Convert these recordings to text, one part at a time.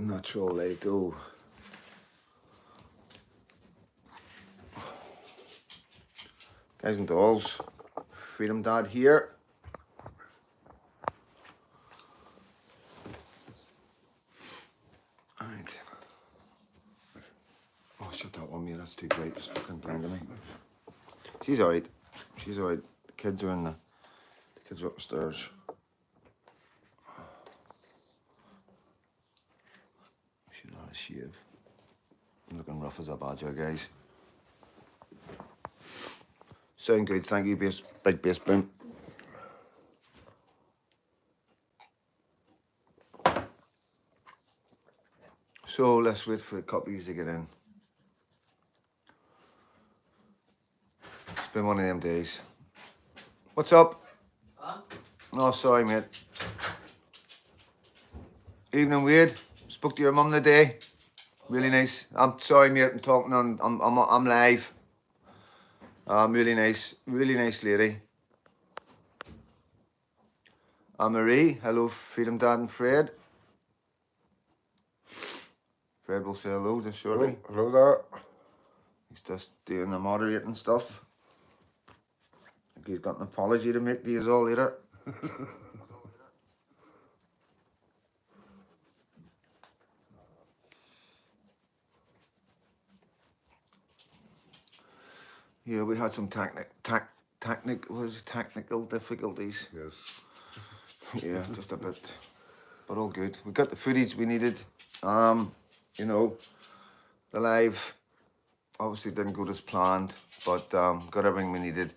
natural light. Oh, guys and dolls, Freedom Dad here. Alright. Oh, shut that one, mate. That's too bright. It's fucking blinding me. She's alright. She's alright. The kids are upstairs. Should have a shave. I'm looking rough as a badger, guys. Sound good, thank you, big bass boom. So let's wait for the copies to get in. It's been one of them days. What's up? Huh? No, sorry, mate. Evening, Wade. Spoke to your mum today. Really nice. I'm sorry, mate. I'm talking on. I'm live. Really nice lady. Marie. Hello, Freedom Dad and Fred. Fred will say hello just shortly. Hello there. He's just doing the moderating stuff. I think he's got an apology to make to you all later. Yeah, we had some technical difficulties. Yes. Yeah, just a bit, but all good. We got the footage we needed. You know, the live obviously didn't go as planned, but got everything we needed,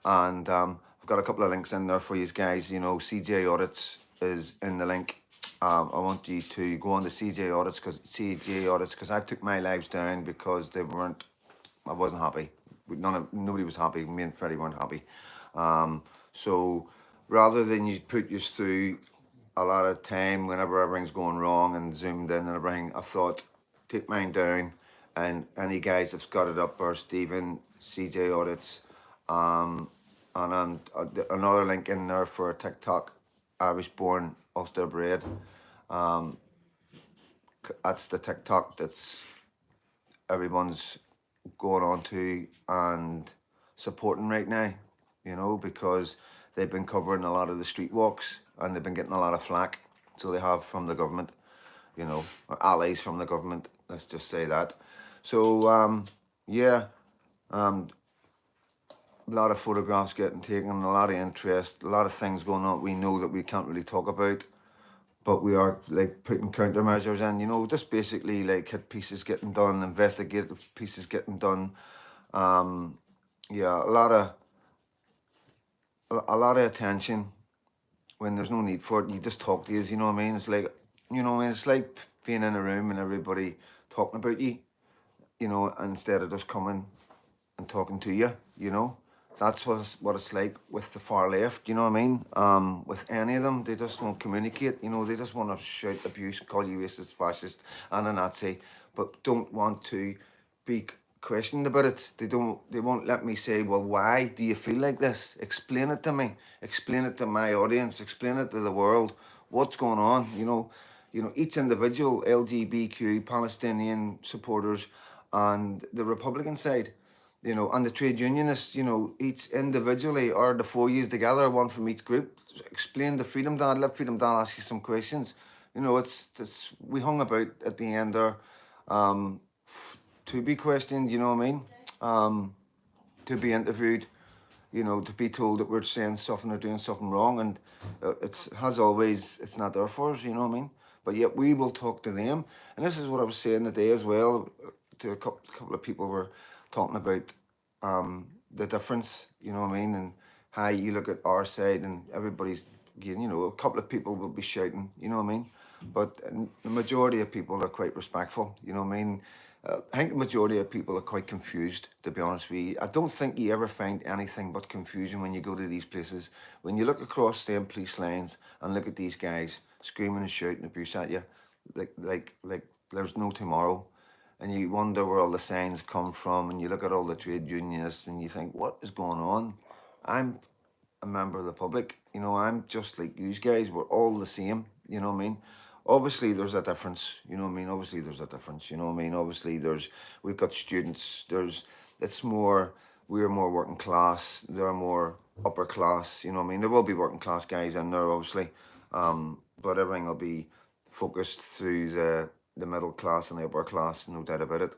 and I've got a couple of links in there for you guys. You know, CJ Audits is in the link. I want you to go on to CJ Audits because I took my lives down because they weren't. I wasn't happy. Nobody was happy. Me and Freddie weren't happy. So rather than you put you through a lot of time whenever everything's going wrong and zoomed in and everything, I thought take mine down, and any guys that's got it up are Stephen, CJ Audits, and another link in there for TikTok, Irish born Ulster bred. That's the TikTok that's everyone's going on to and supporting right now, you know, because they've been covering a lot of the street walks and they've been getting a lot of flack. So they have from the government, you know, or allies from the government, let's just say that. So yeah, a lot of photographs getting taken, a lot of interest, a lot of things going on we know that we can't really talk about, but we are like putting countermeasures in, you know, just basically like hit pieces getting done, investigative pieces getting done. Yeah, a lot of attention when there's no need for it. You just talk to you, you know what I mean? It's like, you know, it's like being in a room and everybody talking about you, you know, instead of just coming and talking to you, you know. That's what it's like with the far left, you know what I mean? With any of them, they just won't communicate, you know, they just want to shout abuse, call you racist, fascist, and a Nazi, but don't want to be questioned about it. They won't let me say, well, why do you feel like this? Explain it to me. Explain it to my audience. Explain it to the world. What's going on? You know, each individual LGBTQ Palestinian supporters and the Republican side, you know, and the trade unionists, you know, each individually or the 4 years together, one from each group, explain the Freedom Dad, let Freedom Dad ask you some questions. You know, it's we hung about at the end there to be questioned, you know what I mean? To be interviewed, you know, to be told that we're saying something or doing something wrong, and it's not there for us, you know what I mean? But yet we will talk to them, and this is what I was saying today as well. To a couple of people were talking about the difference, you know what I mean, and how you look at our side, and everybody's, you know, a couple of people will be shouting, you know what I mean, but the majority of people are quite respectful, you know what I mean. I think the majority of people are quite confused, to be honest with you. I don't think you ever find anything but confusion when you go to these places. When you look across them police lines and look at these guys screaming and shouting abuse at you, like there's no tomorrow. And you wonder where all the signs come from, and you look at all the trade unionists and you think, what is going on? I'm a member of the public, you know, I'm just like you guys, we're all the same, you know what I mean? obviously there's a difference, you know what I mean? Obviously there's a difference, you know what I mean? Obviously we've got students, it's more, we're more working class, they're more upper class, you know what I mean? There will be working class guys in there, obviously, but everything will be focused through the middle class and the upper class, no doubt about it.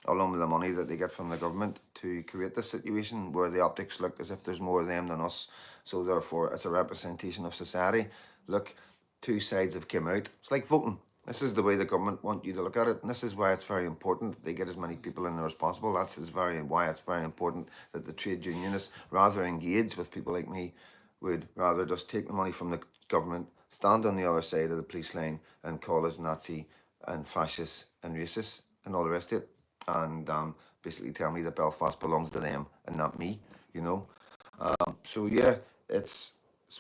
Along with the money that they get from the government to create this situation where the optics look as if there's more of them than us. So therefore, it's a representation of society. Look, two sides have come out. It's like voting. This is the way the government want you to look at it, and this is why it's very important that they get as many people in there as possible. That's why it's very important that the trade unionists rather engage with people like me, would rather just take the money from the government, stand on the other side of the police line, and call us Nazi and fascist and racist and all the rest of it, and basically tell me that Belfast belongs to them and not me. You know. So yeah, it's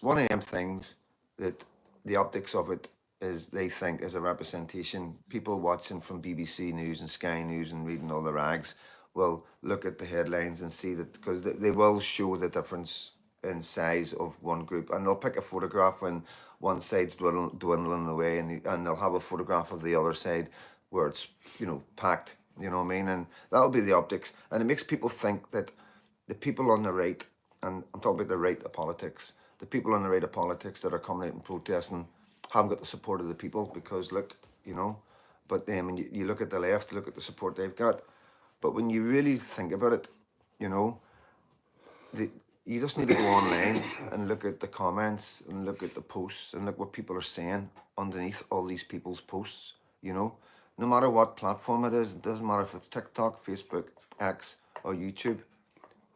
one of them things that the optics of it is they think is a representation. People watching from BBC News and Sky News and reading all the rags will look at the headlines and see that, because they will show the difference in size of one group, and they'll pick a photograph when one side's dwindling away, and they'll have a photograph of the other side where it's, you know, packed, you know what I mean? And that'll be the optics, and it makes people think that the people on the right, and I'm talking about the right of politics, the people on the right of politics that are coming out and protesting haven't got the support of the people, because look, you know, but then when you look at the left, look at the support they've got. But when you really think about it, you know, you just need to go online and look at the comments and look at the posts and look what people are saying underneath all these people's posts, you know. No matter what platform it is, it doesn't matter if it's TikTok, Facebook, X, or YouTube,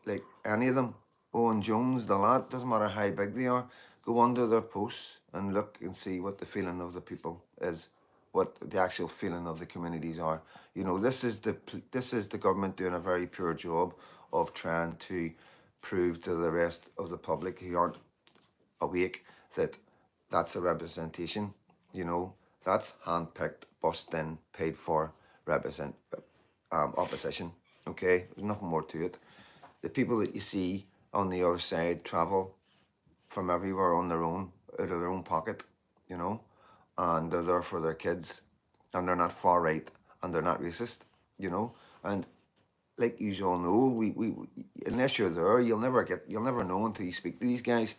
like any of them, Owen Jones, the lad, doesn't matter how big they are, go under their posts and look and see what the feeling of the people is, what the actual feeling of the communities are. You know, this is the government doing a very poor job of trying to prove to the rest of the public who aren't awake that that's a representation. You know, that's handpicked, bussed in, paid for opposition. Okay, there's nothing more to it. The people that you see on the other side travel from everywhere on their own, out of their own pocket, you know, and they're there for their kids, and they're not far right, and they're not racist, you know, and like you all know, we unless you're there, you'll never know until you speak to these guys,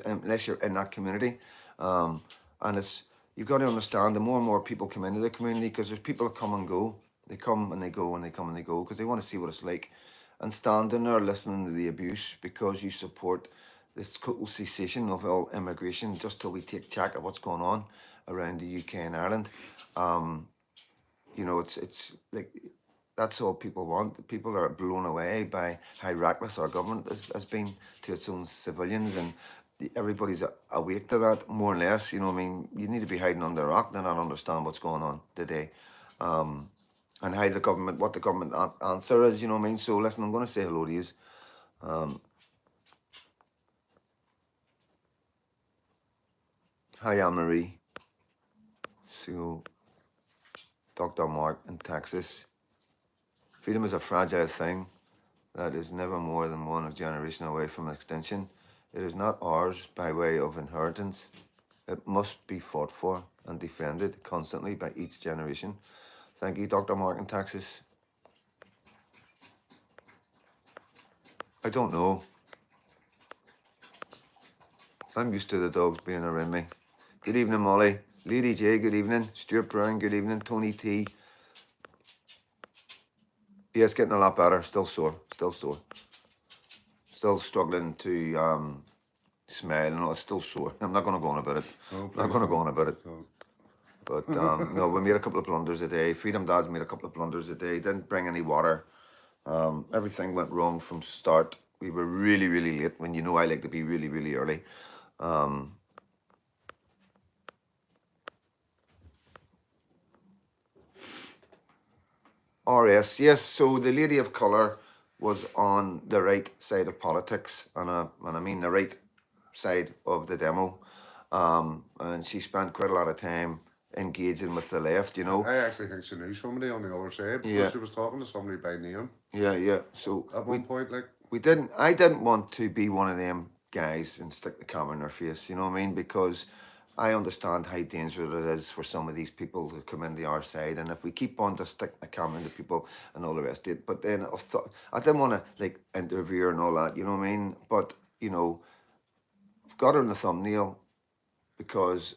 unless you're in that community, and it's, you've got to understand, the more and more people come into the community, because there's people that come and go, they come and they go and they come and they go because they want to see what it's like, and standing there listening to the abuse because you support this total cessation of all immigration just till we take check of what's going on around the UK and Ireland. You know, it's like, that's all people want. People are blown away by how reckless our government has been to its own civilians, and everybody's awake to that, more or less. You know what I mean? You need to be hiding under a rock to not understand what's going on today, and how the government, what the government answer is. You know what I mean? So listen, I'm going to say hello to you. Hi, Anne-Marie. So, Dr. Mark in Texas. Freedom is a fragile thing that is never more than one generation away from extinction. It is not ours by way of inheritance. It must be fought for and defended constantly by each generation. Thank you, Dr. Mark in Texas. I don't know. I'm used to the dogs being around me. Good evening, Molly. Lady J, good evening. Stuart Brown, good evening. Tony T. Yeah, it's getting a lot better. Still sore. Still struggling to smell, and it's still sore. I'm not going to go on about it. But no, we made a couple of blunders a day. Freedom Dads made a couple of blunders a day. Didn't bring any water. Everything went wrong from start. We were really, really late, when you know I like to be really, really early. RS, yes. So the lady of colour was on the right side of politics, and I mean the right side of the demo, and she spent quite a lot of time engaging with the left, you know. I actually think she knew somebody on the other side, because she was talking to somebody by name. Yeah. So at one point, like, I didn't want to be one of them guys and stick the camera in their face, you know what I mean? Because I understand how dangerous it is for some of these people to come into our side, and if we keep on to stick the camera into people and all the rest of it, but then I thought I didn't want to like interview her and all that, you know what I mean? But you know, I've got her in the thumbnail because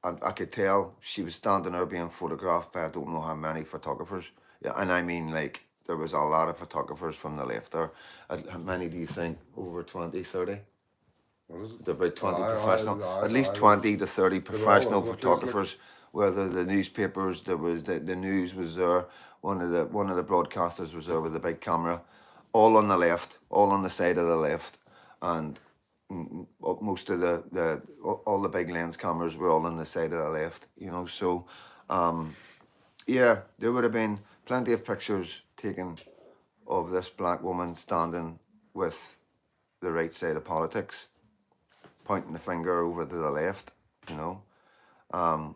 I could tell she was standing there being photographed by I don't know how many photographers. Yeah, and I mean like there was a lot of photographers from the left there. How many do you think? Over 20, 30? What is it? About 20 professional, at least I 20 to 30 they were all professional over the place. Like, photographers, whether the newspapers, there was the news was there, one of the broadcasters was there with a big camera, all on the left, all on the side of the left, and most of all the big lens cameras were all on the side of the left, you know, so yeah, there would have been plenty of pictures taken of this black woman standing with the right side of politics, pointing the finger over to the left, you know,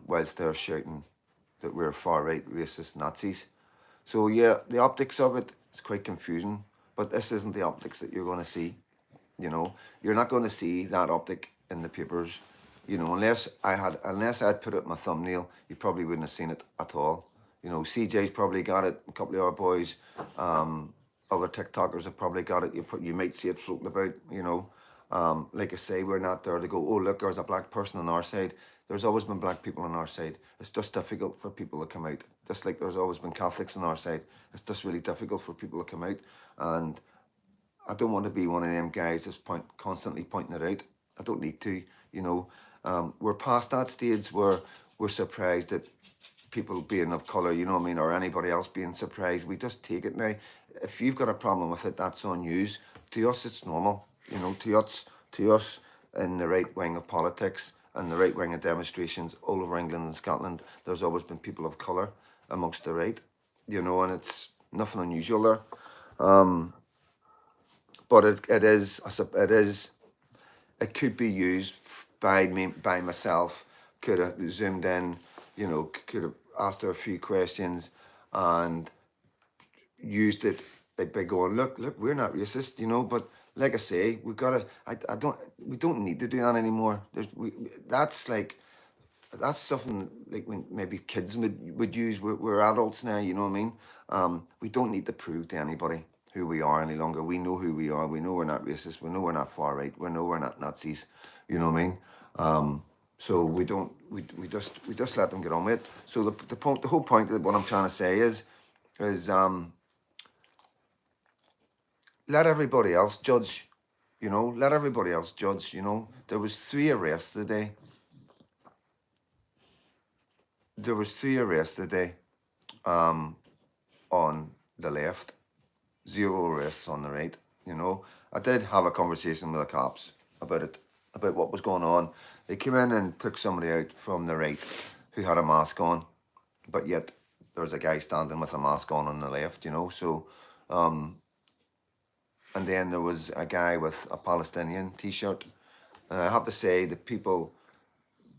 whilst they're shouting that we're far-right racist Nazis. So yeah, the optics of it is quite confusing, but this isn't the optics that you're going to see, you know. You're not going to see that optic in the papers, you know, unless I'd put it in my thumbnail, you probably wouldn't have seen it at all. You know, CJ's probably got it, a couple of our boys, other TikTokers have probably got it. You might see it floating about, you know. Like I say, we're not there to go, oh, look, there's a black person on our side. There's always been black people on our side. It's just difficult for people to come out. Just like there's always been Catholics on our side. It's just really difficult for people to come out. And I don't want to be one of them guys that's constantly pointing it out. I don't need to, you know. We're past that stage where we're surprised at people being of colour, you know what I mean, or anybody else being surprised. We just take it now. If you've got a problem with it, that's on you. To us, it's normal, you know. To us, in the right wing of politics and the right wing of demonstrations all over England and Scotland, there's always been people of colour amongst the right, you know, and it's nothing unusual there. But it could be used by me, by myself. Could have zoomed in, you know, could have asked her a few questions and used it by going, look, we're not racist, you know. But like I say, we don't need to do that anymore. That's something like when maybe kids would use. We're adults now, you know what I mean? We don't need to prove to anybody who we are any longer. We know who we are. We know we're not racist. We know we're not far right. We know we're not Nazis. You know what I mean? So we don't. We just let them get on with it. So the whole point of what I'm trying to say is let everybody else judge. You know, let everybody else judge. You know, there was 3 arrests today. There was 3 arrests today on the left, 0 arrests on the right, you know. I did have a conversation with the cops about it, about what was going on. They came in and took somebody out from the right who had a mask on, but yet there's a guy standing with a mask on the left, you know. So, and then there was a guy with a Palestinian t-shirt. I have to say the people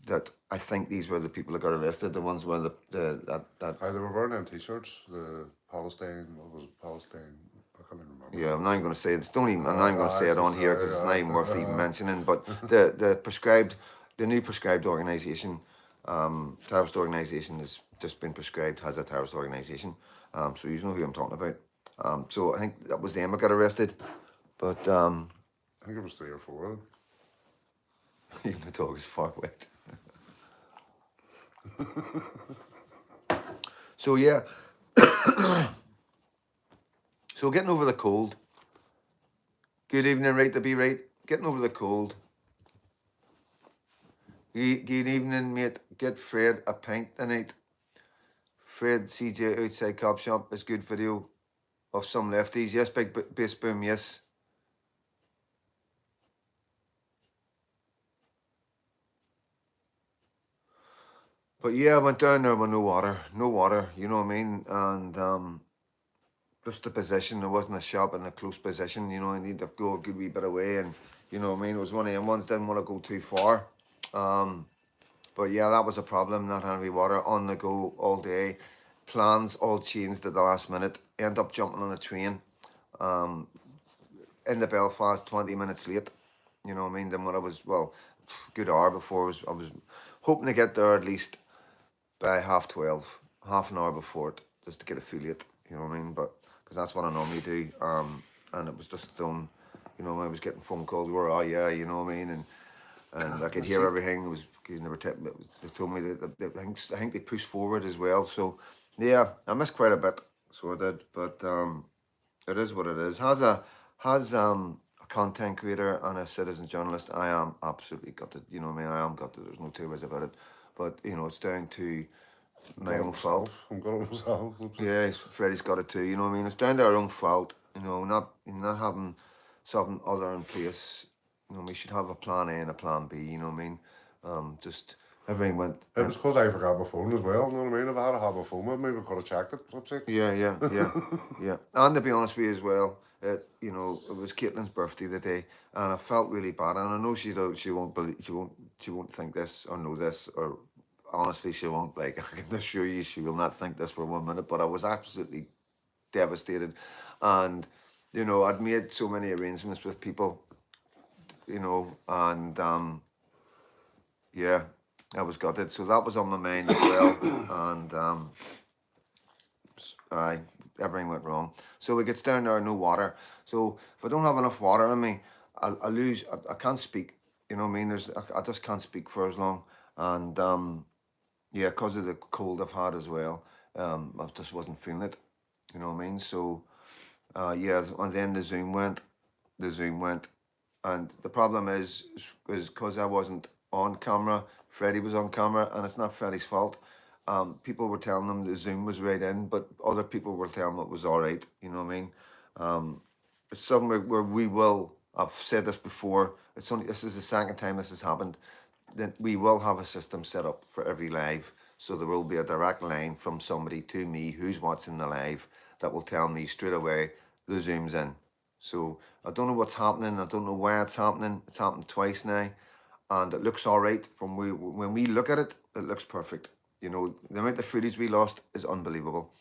that I think these were the people that got arrested, the ones where that they were wearing them t-shirts. The Palestine, what was it? Palestine. I can't even remember. Yeah, I'm not even going to say it. I'm not even going to say it on here because it's not even worth even mentioning. But the new prescribed organisation, terrorist organisation has just been prescribed as a terrorist organisation. So you know who I'm talking about. So I think that was them that got arrested. But I think it was 3 or 4 of them. even the dog is far away. So yeah. So getting over the cold. Good evening, right to be right. Getting over the cold. Good evening, mate. Get Fred a pint tonight. Fred CJ outside cop shop is good video of some lefties. Yes, big bass boom, yes. But yeah, I went down there with no water, you know what I mean? And just the position, there wasn't a shop in a close position, you know, I need to go a good wee bit away, and you know what I mean, it was one of them ones, didn't want to go too far. But yeah, that was a problem, not having water, on the go all day. Plans all changed at the last minute. End up jumping on a train in the Belfast 20 minutes late. You know what I mean? Then when I was, well, good hour before I was hoping to get there at least by 12:30, half an hour before it, just to get a feel it. You know what I mean? But because that's what I normally do. And it was just I was getting phone calls. Where are you? You know what I mean? And I could hear everything. It was they told me that I think they pushed forward as well. So yeah, I missed quite a bit. So I did, but it is what it is. As a content creator and a citizen journalist, I am absolutely gutted. You know what I mean? I am gutted. There's no two ways about it. But it's down to my own fault. I'm got it myself. Yeah, Freddie's got it too. You know what I mean? It's down to our own fault. Not having something other in place. We should have a plan A and a plan B. You know what I mean? Just everything went. It was because I forgot my phone as well. You know what I mean? If I had my phone with me, we could have checked it. That's it. Yeah. And to be honest with you as well, it was Caitlin's birthday today, and I felt really bad. And I know she won't believe, she won't think this or know this, or honestly she won't. Like I can assure you, she will not think this for 1 minute. But I was absolutely devastated, and I'd made so many arrangements with people, and yeah, I was gutted. So that was on my mind as well, and aye, everything went wrong. So it gets down there, no water. So if I don't have enough water in me, I lose. I can't speak. You know what I mean? I just can't speak for as long, and yeah, because of the cold I've had as well, I just wasn't feeling it. You know what I mean? So yeah, and then the Zoom went, and the problem is because I wasn't on camera. Freddie was on camera, and it's not Freddie's fault. People were telling him the Zoom was right in, but other people were telling him it was all right. You know what I mean? It's something where we will. I've said this before. This is the second time this has happened. That we will have a system set up for every live, so there will be a direct line from somebody to me who's watching the live that will tell me straight away the Zoom's in. So I don't know what's happening. I don't know why it's happening. It's happened twice now, and it looks all right. When we look at it, it looks perfect. The amount of footage we lost is unbelievable.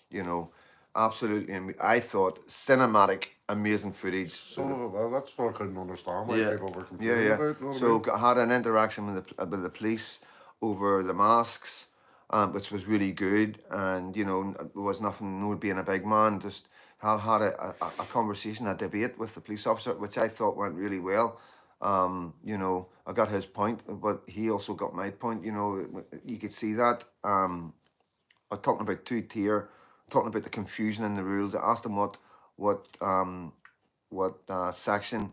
Absolutely. And I thought cinematic, amazing footage. That's what I couldn't understand why people were complaining Yeah. about. You know So what I mean? I had an interaction with the police over the masks, which was really good. And there was nothing, no being a big man. Just had a conversation, a debate with the police officer, which I thought went really well. I got his point, but he also got my point. You could see that. I was talking about two-tier, talking about the confusion in the rules. I asked him what section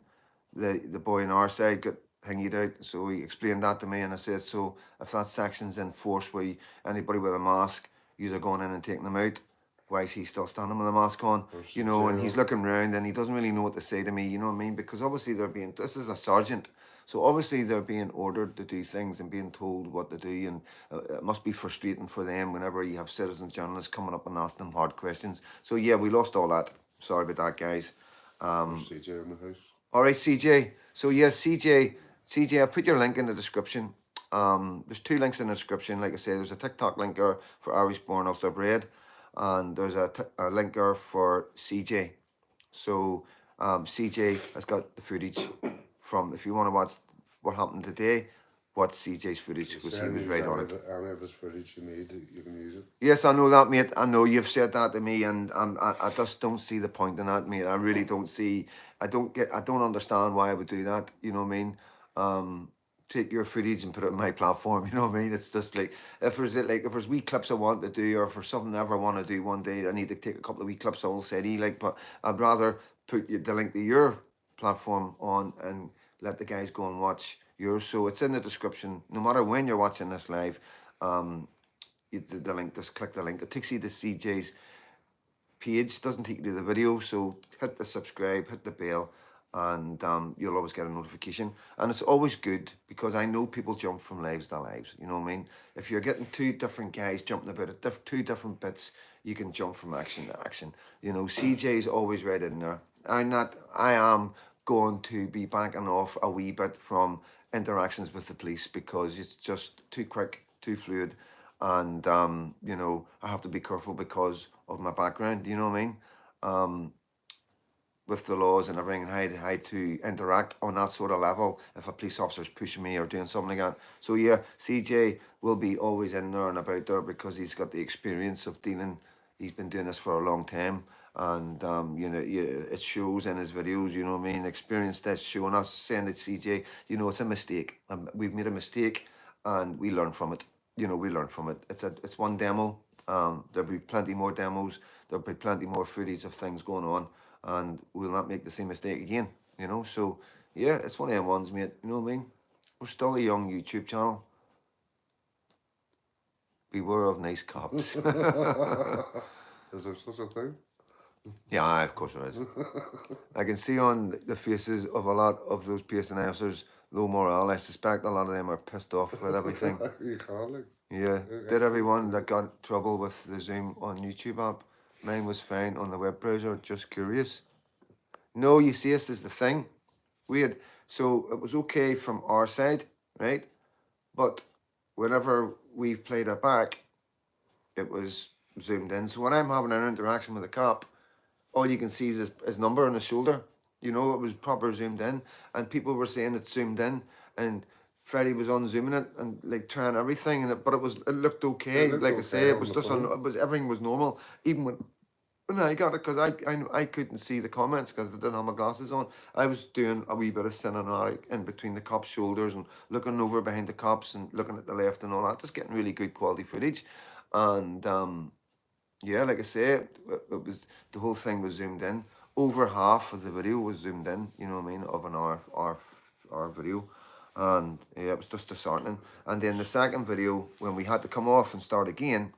the boy on our side got hanged out. So he explained that to me, and I said, so if that section's in force where anybody with a mask, you're going in and taking them out, why is he still standing with a mask on? And he's looking around and he doesn't really know what to say to me, you know what I mean? Because obviously this is a sergeant, so obviously they're being ordered to do things and being told what to do, and it must be frustrating for them whenever you have citizen journalists coming up and asking them hard questions. So yeah, we lost all that. Sorry about that, guys. CJ in the house. All right, CJ. So yes, CJ, I've put your link in the description. There's two links in the description. Like I said, there's a TikTok link there for Irish Born Ulster Bread, and there's a link there for CJ. So CJ has got the footage from. If you want to watch what happened today, watch CJ's footage because he was right on it. Any of his footage you need, you can use it. Yes, I know that, mate. I know you've said that to me, and I just don't see the point in that, mate. I really don't see. I don't understand why I would do that. You know what I mean? Take your footage and put it on my platform. You know what I mean? It's just like if there's wee clips I want to do, or for something I ever want to do one day, I need to take a couple of wee clips. I will say, but I'd rather put the link to your platform on and let the guys go and watch yours. So it's in the description. No matter when you're watching this live, the link, just click the link. It takes you to CJ's page, doesn't take you to the video. So hit the subscribe, hit the bell, and you'll always get a notification. And it's always good because I know people jump from lives to lives. You know what I mean? If you're getting two different guys jumping about at two different bits, you can jump from action to action. CJ's always right in there. I am going to be backing off a wee bit from interactions with the police because it's just too quick, too fluid, and I have to be careful because of my background. You know what I mean? with the laws and everything, and how to interact on that sort of level if a police officer's pushing me or doing something like that. So yeah, CJ will be always in there and about there because he's got the experience of dealing. He's been doing this for a long time, and you know, it shows in his videos. You know what I mean? Experience that's showing us, saying that CJ, you know, it's a mistake. We've made a mistake, and we learn from it. You know, we learn from it. It's one demo. There'll be plenty more demos. There'll be plenty more footage of things going on, and we'll not make the same mistake again. You know, so yeah, it's one of them ones, mate. You know what I mean? We're still a young YouTube channel. Beware of nice cops. Is there such a thing? Yeah, of course there is. I can see on the faces of a lot of those PSN officers low morale. I suspect a lot of them are pissed off with everything. You can't, like. Yeah. Did everyone that got trouble with the Zoom on YouTube app? Mine was fine on the web browser. Just curious. No, you see, this is the thing. Weird. So it was okay from our side, right? But whenever we've played it back, it was zoomed in. So when I'm having an interaction with a cop, all you can see is his number on his shoulder. You know, it was proper zoomed in, and people were saying it's zoomed in, and Freddie was on zooming it and like trying everything, and but it looked okay. It looked Like I okay say, it on was the just phone. it was everything was normal, even when I got it, because I couldn't see the comments because I didn't have my glasses on. I was doing a wee bit of cinematic in between the cops' shoulders and looking over behind the cops and looking at the left and all that, just getting really good quality footage, and yeah, like I say, it was the whole thing was zoomed in. Over half of the video was zoomed in. You know what I mean, of an our video, and yeah, it was just disheartening. And then the second video, when we had to come off and start again,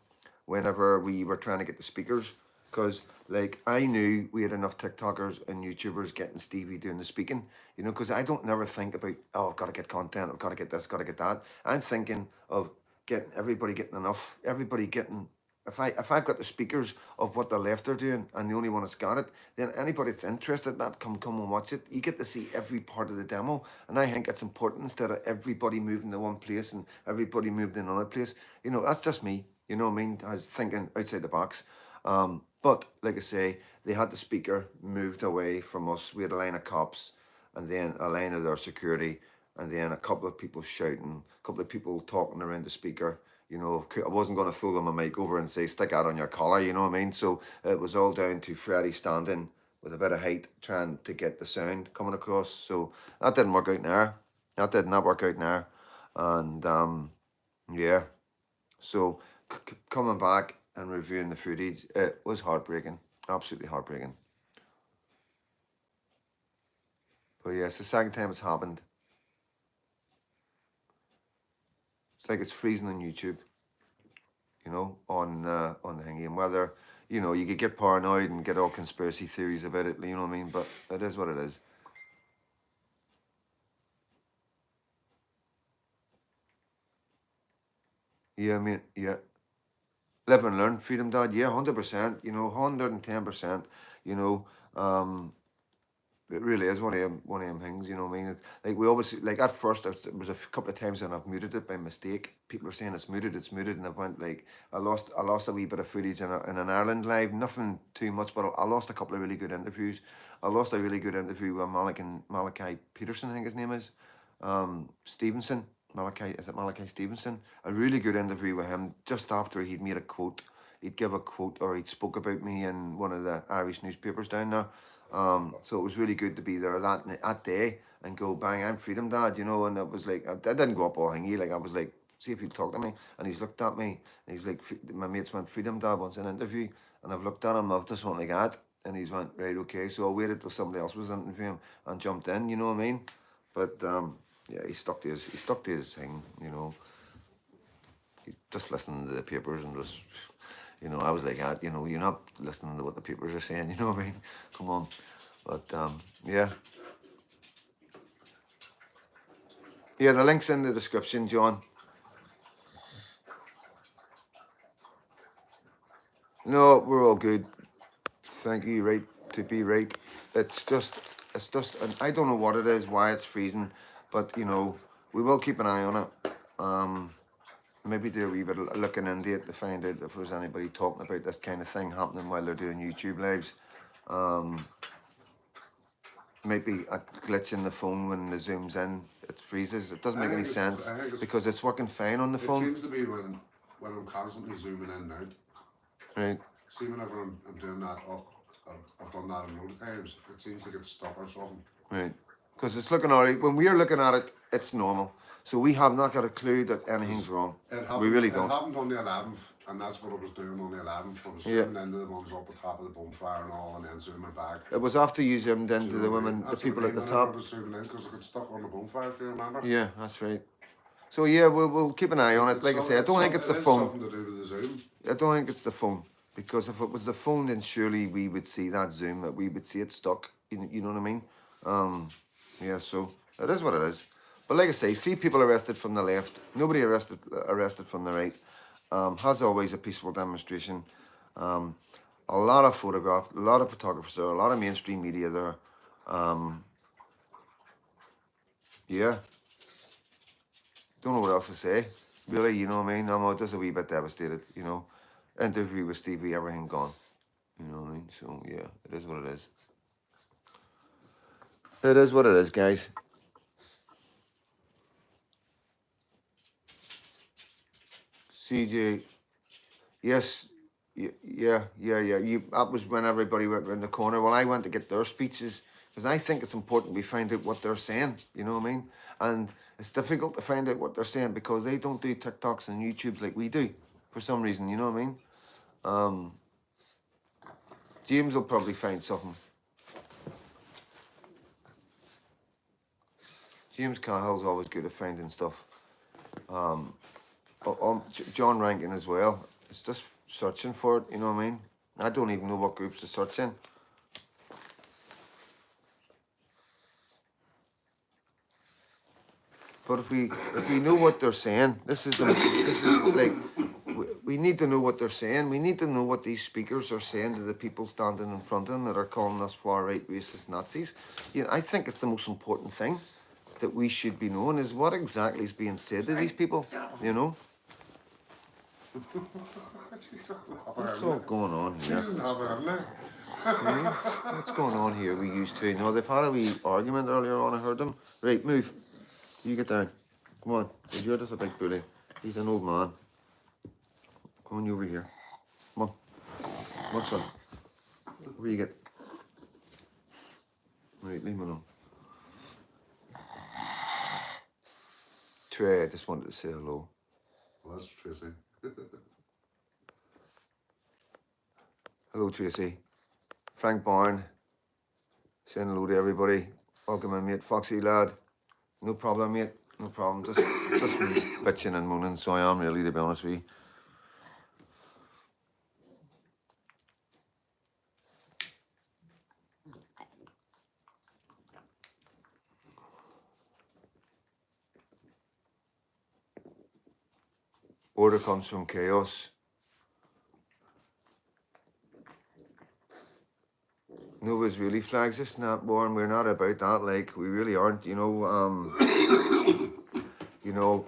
whenever we were trying to get the speakers, because like I knew we had enough TikTokers and YouTubers getting Stevie doing the speaking. You know, because I don't never think about, oh, I've got to get content, I've got to get this, got to get that. I'm thinking of getting everybody getting enough, everybody getting, if I've got the speakers of what the left are doing and the only one that's got it, then anybody that's interested in that come and watch it. You get to see every part of the demo, and I think it's important instead of everybody moving to one place and everybody moved in another place. You know, that's just me. You know what I mean? I was thinking outside the box. But like I say, they had the speaker moved away from us. We had a line of cops, and then a line of their security, and then a couple of people shouting, a couple of people talking around the speaker. You know, I wasn't going to throw them a mic over and say, stick out on your collar, you know what I mean? So it was all down to Freddie standing with a bit of height, trying to get the sound coming across. So that didn't work out there. That did not work out there. And yeah, so coming back and reviewing the footage, it was heartbreaking, absolutely heartbreaking. But yeah, it's the second time it's happened. It's like it's freezing on YouTube, you know, on the thingy, and whether, you know, you could get paranoid and get all conspiracy theories about it, you know what I mean? But it is what it is. Yeah, I mean, yeah. Live and learn, freedom, Dad. Yeah, 100%. You know, 110%. You know, it really is one of them things, you know what I mean? Like we always, like at first, there was a couple of times when I've muted it by mistake. People were saying it's muted, and I went like, I lost a wee bit of footage in an Ireland live, nothing too much, but I lost a couple of really good interviews. I lost a really good interview with Malachi Peterson, I think his name is, Stevenson. Is it Malachi Stevenson? A really good interview with him just after he'd made a quote. He'd give a quote or he'd spoke about me in one of the Irish newspapers down there. So it was really good to be there that day and go, bang, I'm Freedom Dad, you know, and it was like, I didn't go up all hangy, like I was like, see if he'll talk to me, and he's looked at me, and he's like, my mates went, Freedom Dad wants an interview, and I've looked at him, I've just went like that, and he's went, right, okay, so I waited till somebody else was interviewing him and jumped in, you know what I mean, but yeah, he stuck to his thing, you know, he's just listening to the papers and just, you know, I was like that, you know, you're not listening to what the papers are saying, you know what I mean? Come on. But yeah. Yeah, the link's in the description, John. No, we're all good. Thank you, right to be right. It's just, and I don't know what it is, why it's freezing, but you know, we will keep an eye on it. Maybe do a wee bit of looking into it to find out if there's anybody talking about this kind of thing happening while they're doing YouTube lives. might be a glitch in the phone when the zoom's in. It freezes. It doesn't I make any think it's, sense I think it's, because it's working fine on the it phone. seems to be when I'm constantly zooming in and out. Right. See, whenever I'm doing that up, I've done that a load of times. It seems like it's stuck or something. Right. Because it's looking alright. When we're looking at it, it's normal. So we have not got a clue that anything's wrong. We really don't. It happened on the 11th, and that's what I was doing on the 11th. I was zooming into the ones up at the top of the bonfire and all, and then zooming back. It was after you zoomed into the women, the people at the top. I was zooming in because I got stuck on the bonfire, if you remember. Yeah, that's right. So yeah, we'll keep an eye on it. Like I say, I don't think it's the phone. Something to do with the zoom. I don't think it's the phone, because if it was the phone, then surely we would see that zoom, that we would see it stuck. You know what I mean? Yeah. So it is what it is. But like I say, 3 people arrested from the left, nobody arrested from the right. As always, a peaceful demonstration. A lot of photographs, a lot of photographers there, a lot of mainstream media there. Yeah. Don't know what else to say. Really, you know what I mean? I'm just a wee bit devastated, you know. Interview with Stevie, everything gone. You know what I mean? So yeah, it is what it is. It is what it is, guys. CJ, yes, yeah. That was when everybody went around the corner. Well, I went to get their speeches because I think it's important we find out what they're saying. You know what I mean? And it's difficult to find out what they're saying because they don't do TikToks and YouTubes like we do for some reason. You know what I mean? James will probably find something. James Cahill's always good at finding stuff. John Rankin as well. It's just searching for it, you know what I mean? I don't even know what groups to search in. But if we know what they're saying, this is like we need to know what they're saying. We need to know what these speakers are saying to the people standing in front of them that are calling us far right racist Nazis. You know, I think it's the most important thing that we should be knowing is what exactly is being said to these people. You know. What's all going on here? What's going on here? We used to. No, they've had a wee argument earlier on. I heard them. Right, move. You get down. Come on. You're just a big bully. He's an old man. Come on, you over here. Come on. Come on, son. Where you get? Right, leave him alone. Trey, I just wanted to say hello. Well, that's Tracy. Hello, Tracy. Frank Barn. Saying hello to everybody. Welcome in, mate. Foxy lad. No problem, mate. No problem. Just bitching and moaning, so I am really, to be honest with you. Order comes from chaos. Nobody's really flags this snap born. We're not about that, like we really aren't, you know. You know,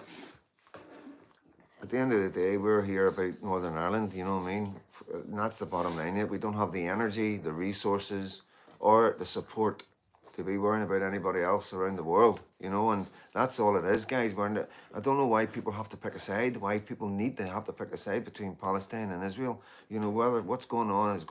at the end of the day, we're here about Northern Ireland, you know what I mean? And that's the bottom line. Yet we don't have the energy, the resources, or the support to be worrying about anybody else around the world, you know, and that's all it is, guys. I don't know why people have to pick a side, why people need to have to pick a side between Palestine and Israel. You know, whether what's going on is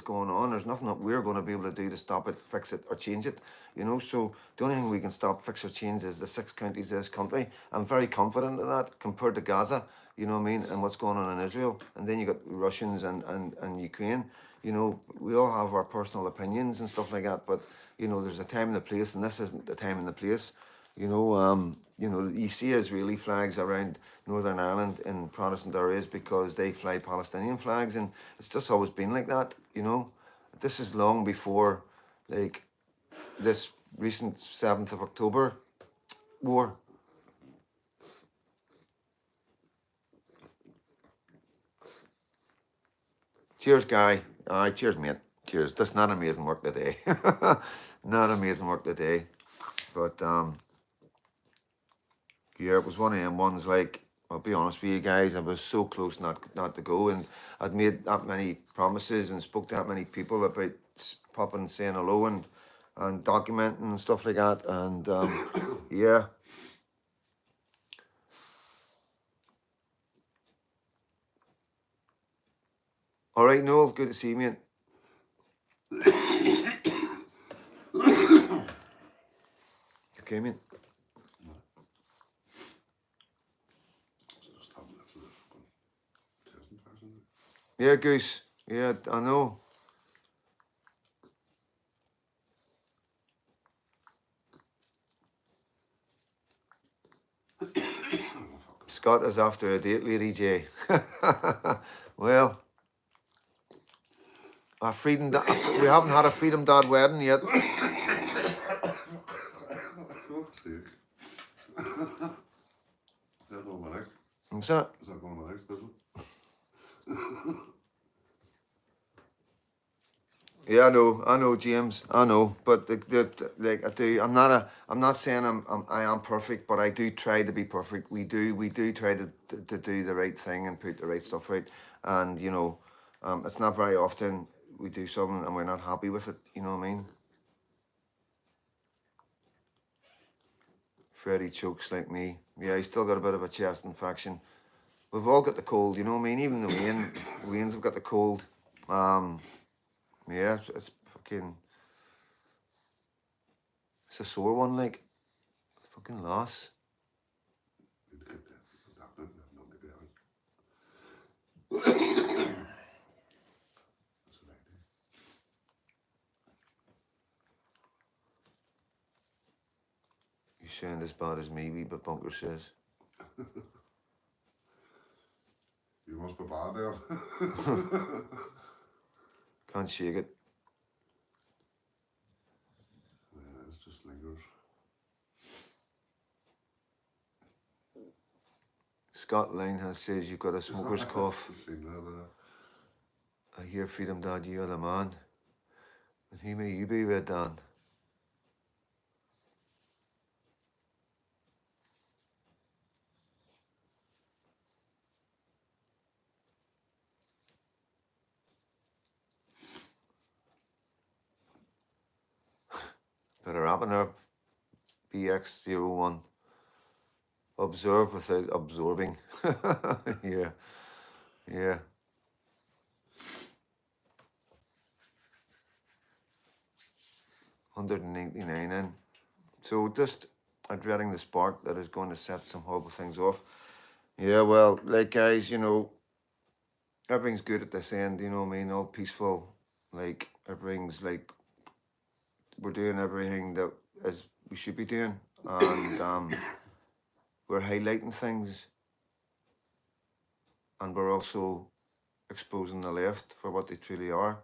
going on. There's nothing that we're going to be able to do to stop it, fix it, or change it, you know. So the only thing we can stop, fix, or change is the 6 counties of this country. I'm very confident of that compared to Gaza, you know what I mean, and what's going on in Israel. And then you got Russians and Ukraine. You know, we all have our personal opinions and stuff like that, but you know, there's a time and a place, and this isn't the time and the place. You know, you see Israeli flags around Northern Ireland in Protestant areas because they fly Palestinian flags, and it's just always been like that. You know, this is long before, like, this recent 7th of October war. Cheers, Guy. Aye, cheers, mate. Cheers. That's not amazing work today. Not amazing work today. But yeah, it was one of them ones, like, I'll be honest with you guys, I was so close not to go, and I'd made that many promises and spoke to that many people about popping and saying hello, and and documenting and stuff like that. And yeah. All right, Noel, good to see you, mate. Okay, mate. Just having a look for the fucking testing person. Yeah, Goose. Yeah, I know. Scott is after a date, Lady J. Well, we haven't had a Freedom Dad wedding yet. Fuck's sake. Is that going my next? What's that? Is that going my next visit? Yeah, I know, James, I know. But like I'm not saying I am perfect, but I do try to be perfect. We do try to do the right thing and put the right stuff out. And you know, it's not very often we do something and we're not happy with it. You know what I mean? Freddie chokes like me. Yeah, he's still got a bit of a chest infection. We've all got the cold. You know what I mean? Even the Waynes have got the cold. Yeah, it's fucking. It's a sore one, like fucking loss. Need to get the doctor. No, maybe I think. That's what I do. You sound as bad as me, wee, but Bunker says. You must be bad then. Can't shake it. Yeah, it just lingers. Scott Line has says you've got a smoker's cough. Seen that, I hear Freedom Dad, you're the man. And who may you be, Red Dan? Better wrapping up. BX01. Observe without absorbing. Yeah. Yeah. $199 in. So just dreading the spark that is going to set some horrible things off. Yeah, well, like guys, you know, everything's good at this end, you know what I mean? All peaceful. Like everything's like we're doing everything that as we should be doing. And we're highlighting things and we're also exposing the left for what they truly are.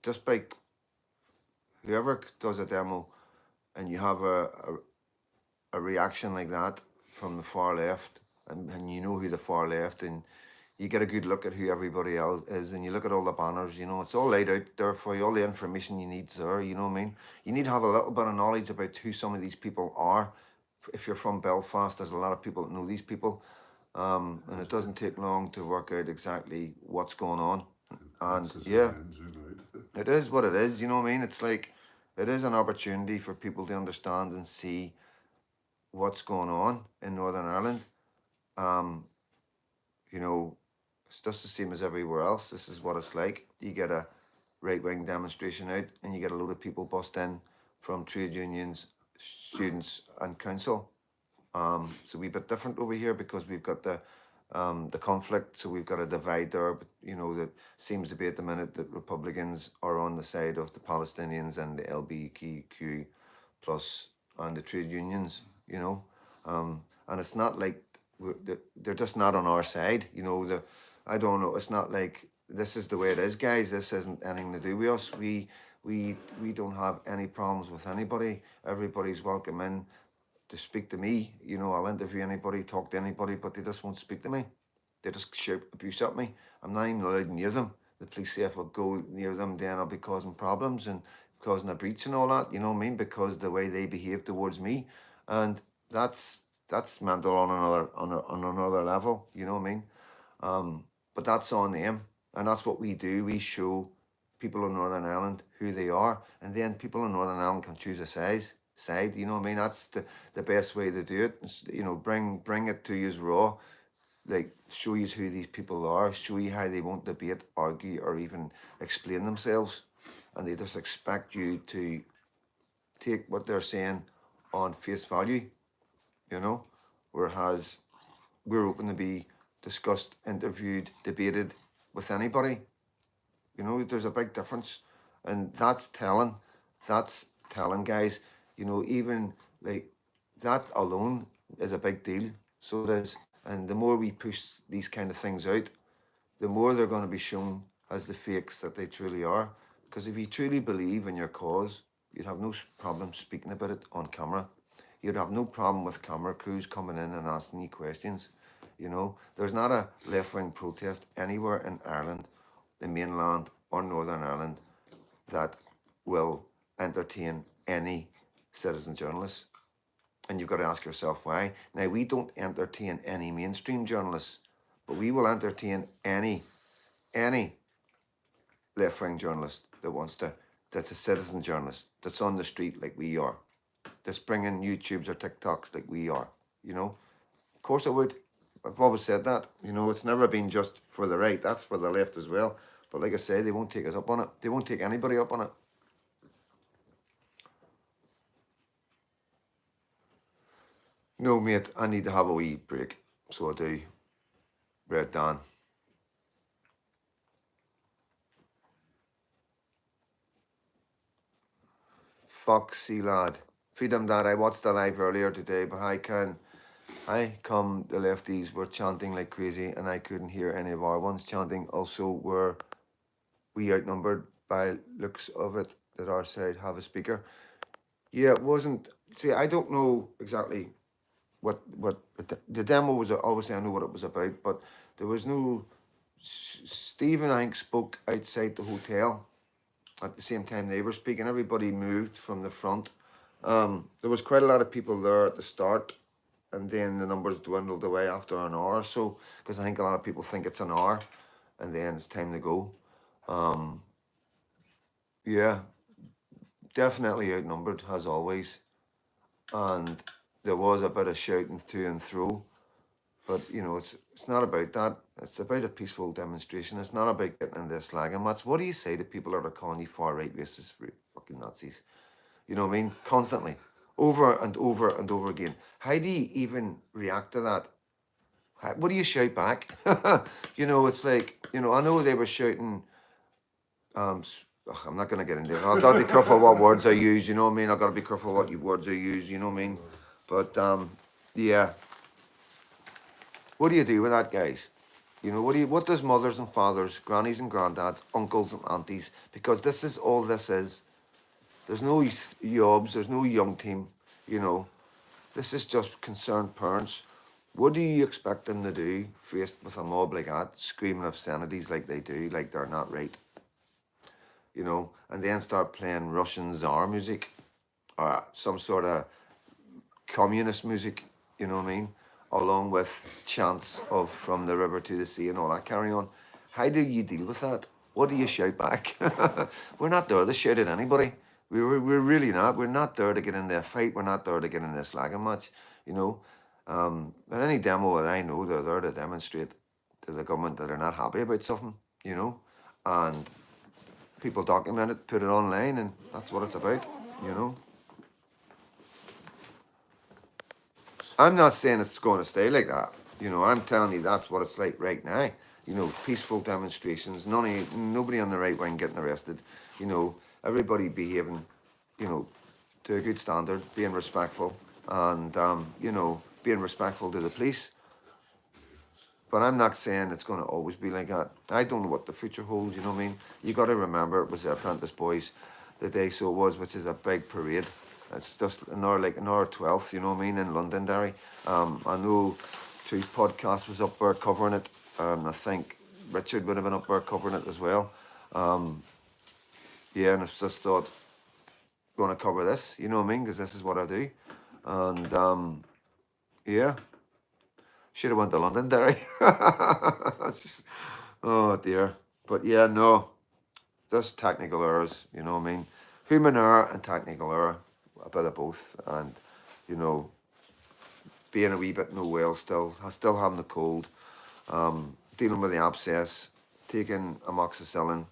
Just by whoever does a demo and you have a reaction like that from the far left, and you know who the far left, and you get a good look at who everybody else is, and you look at all the banners, you know, it's all laid out there for you, all the information you need there, you know what I mean? You need to have a little bit of knowledge about who some of these people are. If you're from Belfast, there's a lot of people that know these people, and it doesn't take long to work out exactly what's going on. And yeah, it is what it is, you know what I mean? It's like, it is an opportunity for people to understand and see what's going on in Northern Ireland. You know, it's just the same as everywhere else. This is what it's like. You get a right-wing demonstration out and you get a load of people bust in from trade unions, students and council. So we're a bit different over here because we've got the conflict, so we've got a divide there, but you know, that seems to be at the minute that Republicans are on the side of the Palestinians and the LGBTQ plus and the trade unions, you know. And it's not like they're just not on our side, you know. I don't know, it's not like this is the way it is, guys. This isn't anything to do with us. We don't have any problems with anybody. Everybody's welcome in to speak to me. You know, I'll interview anybody, talk to anybody, but they just won't speak to me. They just shout abuse at me. I'm not even allowed near them. The police say if I go near them, then I'll be causing problems and causing a breach and all that. You know what I mean? Because the way they behave towards me, and that's mental on another level. You know what I mean? But that's on them, and that's what we do. We show people in Northern Ireland who they are, and then people in Northern Ireland can choose a side. You know what I mean? That's the best way to do it. You know, bring it to you raw, like show you who these people are, show you how they won't debate, argue, or even explain themselves, and they just expect you to take what they're saying on face value. You know, whereas we're open to be discussed, interviewed, debated with anybody. You know, there's a big difference, and that's telling. That's telling, guys. You know, even like that alone is a big deal. So it is. And the more we push these kind of things out, the more they're going to be shown as the fakes that they truly are. Because if you truly believe in your cause, you'd have no problem speaking about it on camera. You'd have no problem with camera crews coming in and asking you questions. You know, there's not a left-wing protest anywhere in Ireland, the mainland or Northern Ireland, that will entertain any citizen journalists. And you've got to ask yourself why. Now, we don't entertain any mainstream journalists, but we will entertain any left-wing journalist that's a citizen journalist, that's on the street like we are, that's bringing YouTubes or TikToks like we are, you know. Of course I would. I've always said that. You know, it's never been just for the right. That's for the left as well. But like I say, they won't take us up on it. They won't take anybody up on it. No, mate, I need to have a wee break. So I do. Red Dan. Foxy lad. Freedom Dad, I watched the live earlier today, but I come, the lefties were chanting like crazy, and I couldn't hear any of our ones chanting. Also, were we outnumbered by looks of it that our side have a speaker? Yeah, it wasn't. See, I don't know exactly what the demo was. Obviously, I know what it was about, but there was no. Stephen, I think, spoke outside the hotel at the same time they were speaking. Everybody moved from the front. There was quite a lot of people there at the start, and then the numbers dwindled away after an hour or so, because I think a lot of people think it's an hour, and then it's time to go. Yeah, definitely outnumbered as always, and there was a bit of shouting to and fro, but you know, it's not about that. It's about a peaceful demonstration. It's not about getting into this slagging match. What do you say to people that are calling you far right racist, fucking Nazis? You know what I mean? Constantly, over and over and over again. How do you even react to that? What do you shout back? You know, it's like, you know, I know they were shouting. I'm not going to get into it. I've got to be careful what words I use, you know what I mean? I've got to be careful what words I use, you know what I mean? But, yeah. What do you do with that, guys? You know, what does mothers and fathers, grannies and granddads, uncles and aunties, because this is all this is. There's no yobs, there's no young team, you know. This is just concerned parents. What do you expect them to do faced with a mob like that, screaming obscenities like they do, like they're not right? You know, and then start playing Russian Tsar music or some sort of communist music, you know what I mean? Along with chants of from the river to the sea and all that carry on. How do you deal with that? What do you shout back? We're not there to shout at anybody. We're really not. We're not there to get into a fight. We're not there to get into a slagging match, you know. At any demo that I know, they're there to demonstrate to the government that they're not happy about something, you know. And people document it, put it online, and that's what it's about, you know. I'm not saying it's going to stay like that. You know, I'm telling you that's what it's like right now. You know, peaceful demonstrations, nobody on the right wing getting arrested. You know, everybody behaving, you know, to a good standard, being respectful, and you know, being respectful to the police. But I'm not saying it's going to always be like that. I don't know what the future holds. You know what I mean? You got to remember it was the Apprentice Boys, the day so it was, which is a big parade. It's just an hour, like an hour 12th, you know what I mean, in Londonderry. I know Truth Podcast was up there covering it. I think Richard would have been up there covering it as well. Yeah, and I've just thought, going to cover this, you know what I mean, because this is what I do. And yeah, should have went to Londonderry. Oh dear. But yeah, no. just technical errors, you know what I mean? Human error and technical error, a bit of both, and, you know, being a wee bit no well still, still having the cold, dealing with the abscess, taking amoxicillin,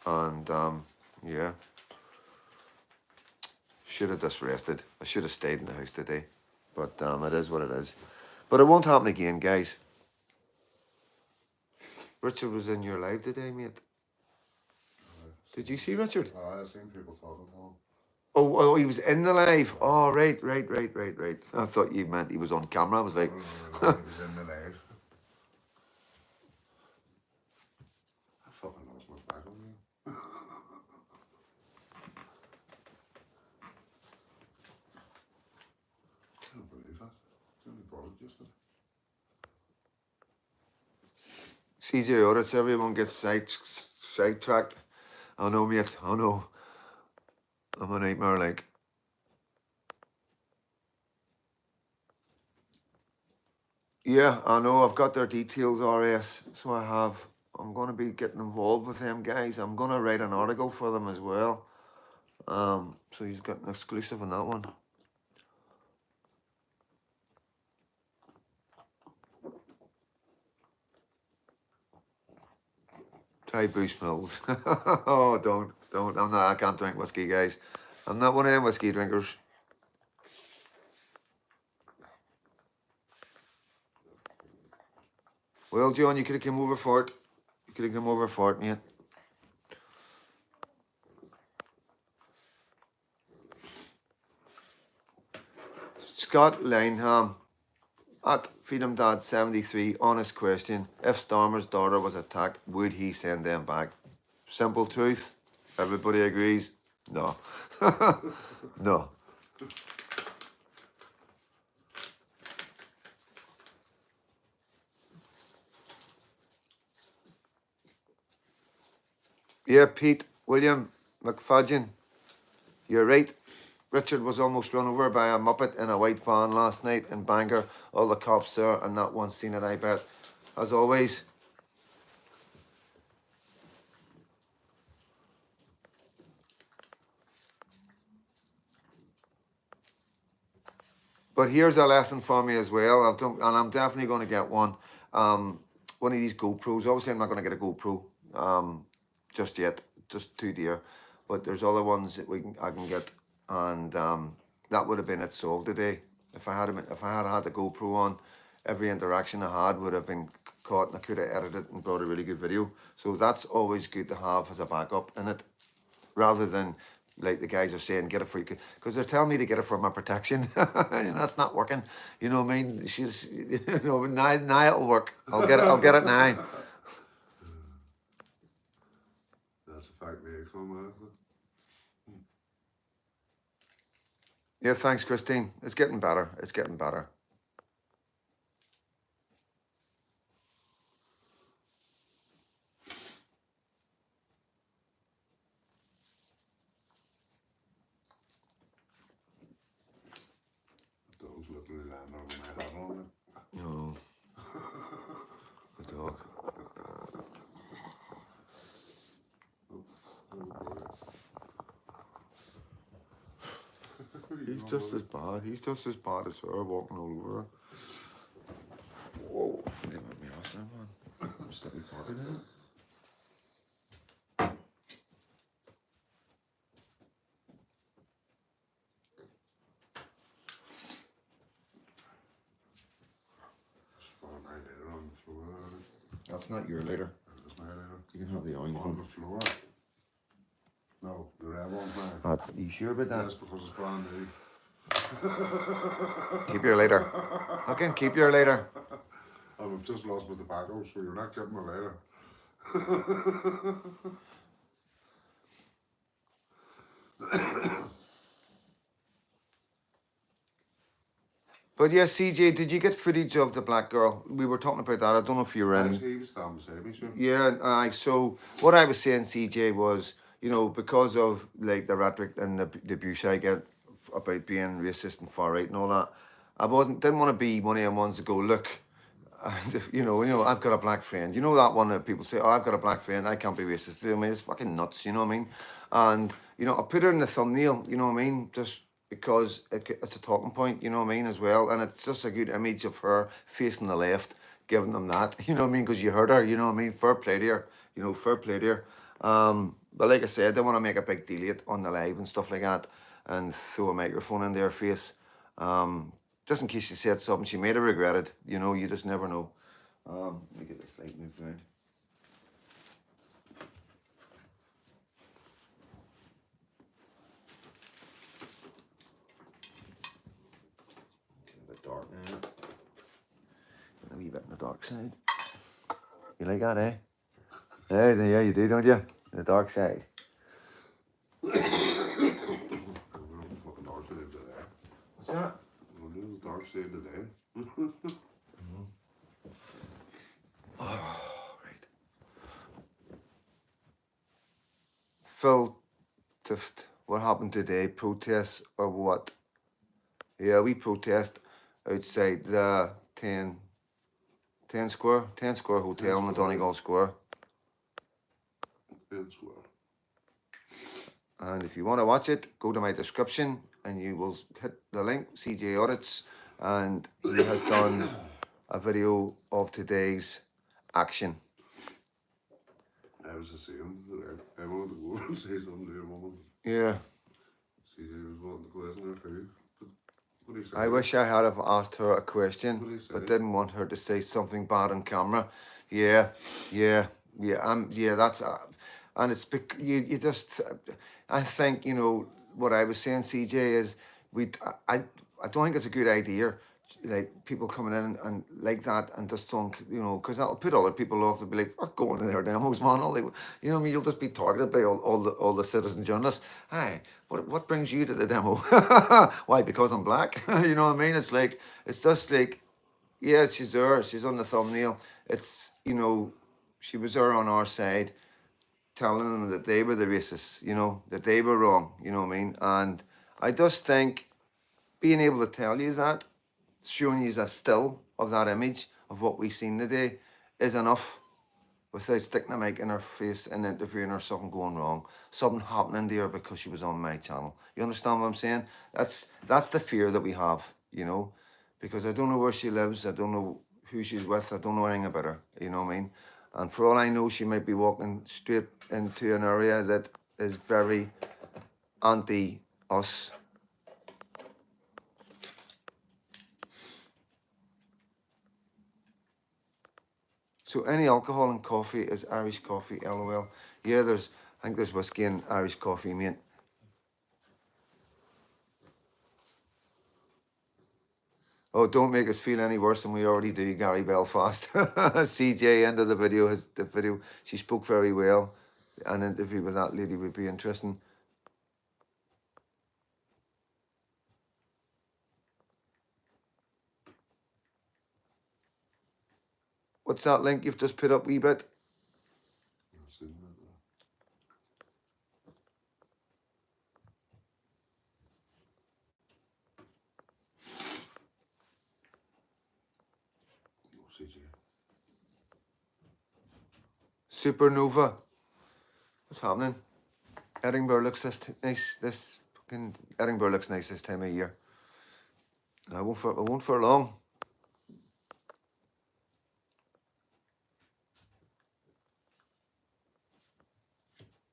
and yeah, should have just rested. I should have stayed in the house today, but it is what it is. But it won't happen again, guys. Richard was in your live today, mate. Did you see Richard? I seen people talking to him. Oh, he was in the live. Oh, right. I thought you meant he was on camera. I was like, No, he was in the live. I fucking lost my back on you. I can't believe that. It's only brought it yesterday. CJ audits, everyone gets sidetracked. I know, mate. I know. I'm a nightmare, like. Yeah, I know. I've got their details, RS. So I have. I'm going to be getting involved with them guys. I'm going to write an article for them as well. So he's got an exclusive on that one. Try Boost Mills. Oh, don't. I can't drink whiskey, guys. I'm not one of them whiskey drinkers. Well, John, you could have come over for it. You could have come over for it, mate. Scott Lineham at Freedom Dad 73. Honest question: if Stormer's daughter was attacked, would he send them back? Simple truth. Everybody agrees. No. No. Yeah, Pete William McFadgen, you're right. Richard was almost run over by a muppet in a white van last night in Bangor. All the cops there and not one seen it, I bet. As always. But here's a lesson for me as well. And I'm definitely going to get one. One of these GoPros. Obviously, I'm not going to get a GoPro just yet. Just too dear. But there's other ones that I can get, and that would have been it solved today. If I had had the GoPro on, every interaction I had would have been caught, and I could have edited and brought a really good video. So that's always good to have as a backup in it, rather than like the guys are saying, get it for you, because they're telling me to get it for my protection. And that's not working. You know what I mean? She's, you know, now it'll work. I'll get it now. That's a fact they come out. Yeah, thanks, Christine. It's getting better. It's getting better. Those looking at that over my head on it. No. The dog. He's just as bad. He's just as bad as her walking all over her. Whoa. They let me ask them, man. I'm still recording it. That's not your lighter. That's my lighter. You can have the orange On one. the floor. No, the red one's mine. Are you sure about that? That's because it's brand new. Keep your lighter. I can keep your lighter. And I've just lost my tobacco, so you're not getting my lighter. But yeah, CJ, did you get footage of the black girl? We were talking about that. I don't know if you were in. He was standing beside me, sure. Yeah, so what I was saying, CJ, was, you know, because of like the rhetoric and the abuse I get about being racist and far right and all that, didn't want to be one of them ones to go, look, And, you know, I've got a black friend. You know that one that people say, "Oh, I've got a black friend. I can't be racist." I mean, it's fucking nuts. You know what I mean? And you know, I put her in the thumbnail. You know what I mean? Just because it's a talking point. You know what I mean as well, and it's just a good image of her facing the left, giving them that. You know what I mean? Because you heard her. You know what I mean? Fair play to her. You know, fair play to her. But like I said, they want to make a big deal of it on the live and stuff like that, and throw a microphone in their face. Just in case she said something she may have regretted. You know, you just never know. Let me get this light moved around. Getting a bit dark now. A wee bit on the dark side. You like that, eh? Yeah, you do, don't you? The dark side. Fucking dark side today. What's that? We'll do the dark side today. Right. Phil Tift, what happened today? Protests or what? Yeah, we protest outside the 10 Square Hotel in the Donegal Square. It's well. And if you want to watch it, go to my description and you will hit the link, CJ Audits, and he has done a video of today's action. I was the same. I wanted to go and say something to your mum. Yeah. CJ was wanting to question her too. But what do you say? I wish I had have asked her a What do question, you say? but didn't want her to say something bad on camera. Yeah, that's, and it's, you just, I think, you know, what I was saying, CJ, is I don't think it's a good idea, like people coming in and like that and just don't, you know, because that'll put other people off to be like, fuck going to their demos, man. All they, you know what I mean? You'll just be targeted by all the citizen journalists. Hi, what brings you to the demo? Why? Because I'm black? You know what I mean? It's like, it's just like, yeah, she's there. She's on the thumbnail. It's, you know, she was there on our side, telling them that they were the racists, you know, that they were wrong, you know what I mean? And I just think being able to tell you that, showing you a still of that image of what we've seen today is enough without sticking a mic in her face and interviewing her, something going wrong, something happening to her because she was on my channel. You understand what I'm saying? That's the fear that we have, you know, because I don't know where she lives, I don't know who she's with, I don't know anything about her, you know what I mean? And for all I know, she might be walking straight into an area that is very anti-us. So any alcohol in coffee is Irish coffee, LOL. Yeah, I think there's whiskey in Irish coffee, mate. Oh, don't make us feel any worse than we already do, Gary Belfast. CJ, end of the video, she spoke very well. An interview with that lady would be interesting. What's that link you've just put up, wee bit? Supernova. What's happening? Edinburgh looks nice. Edinburgh looks nice this time of year. I won't for long.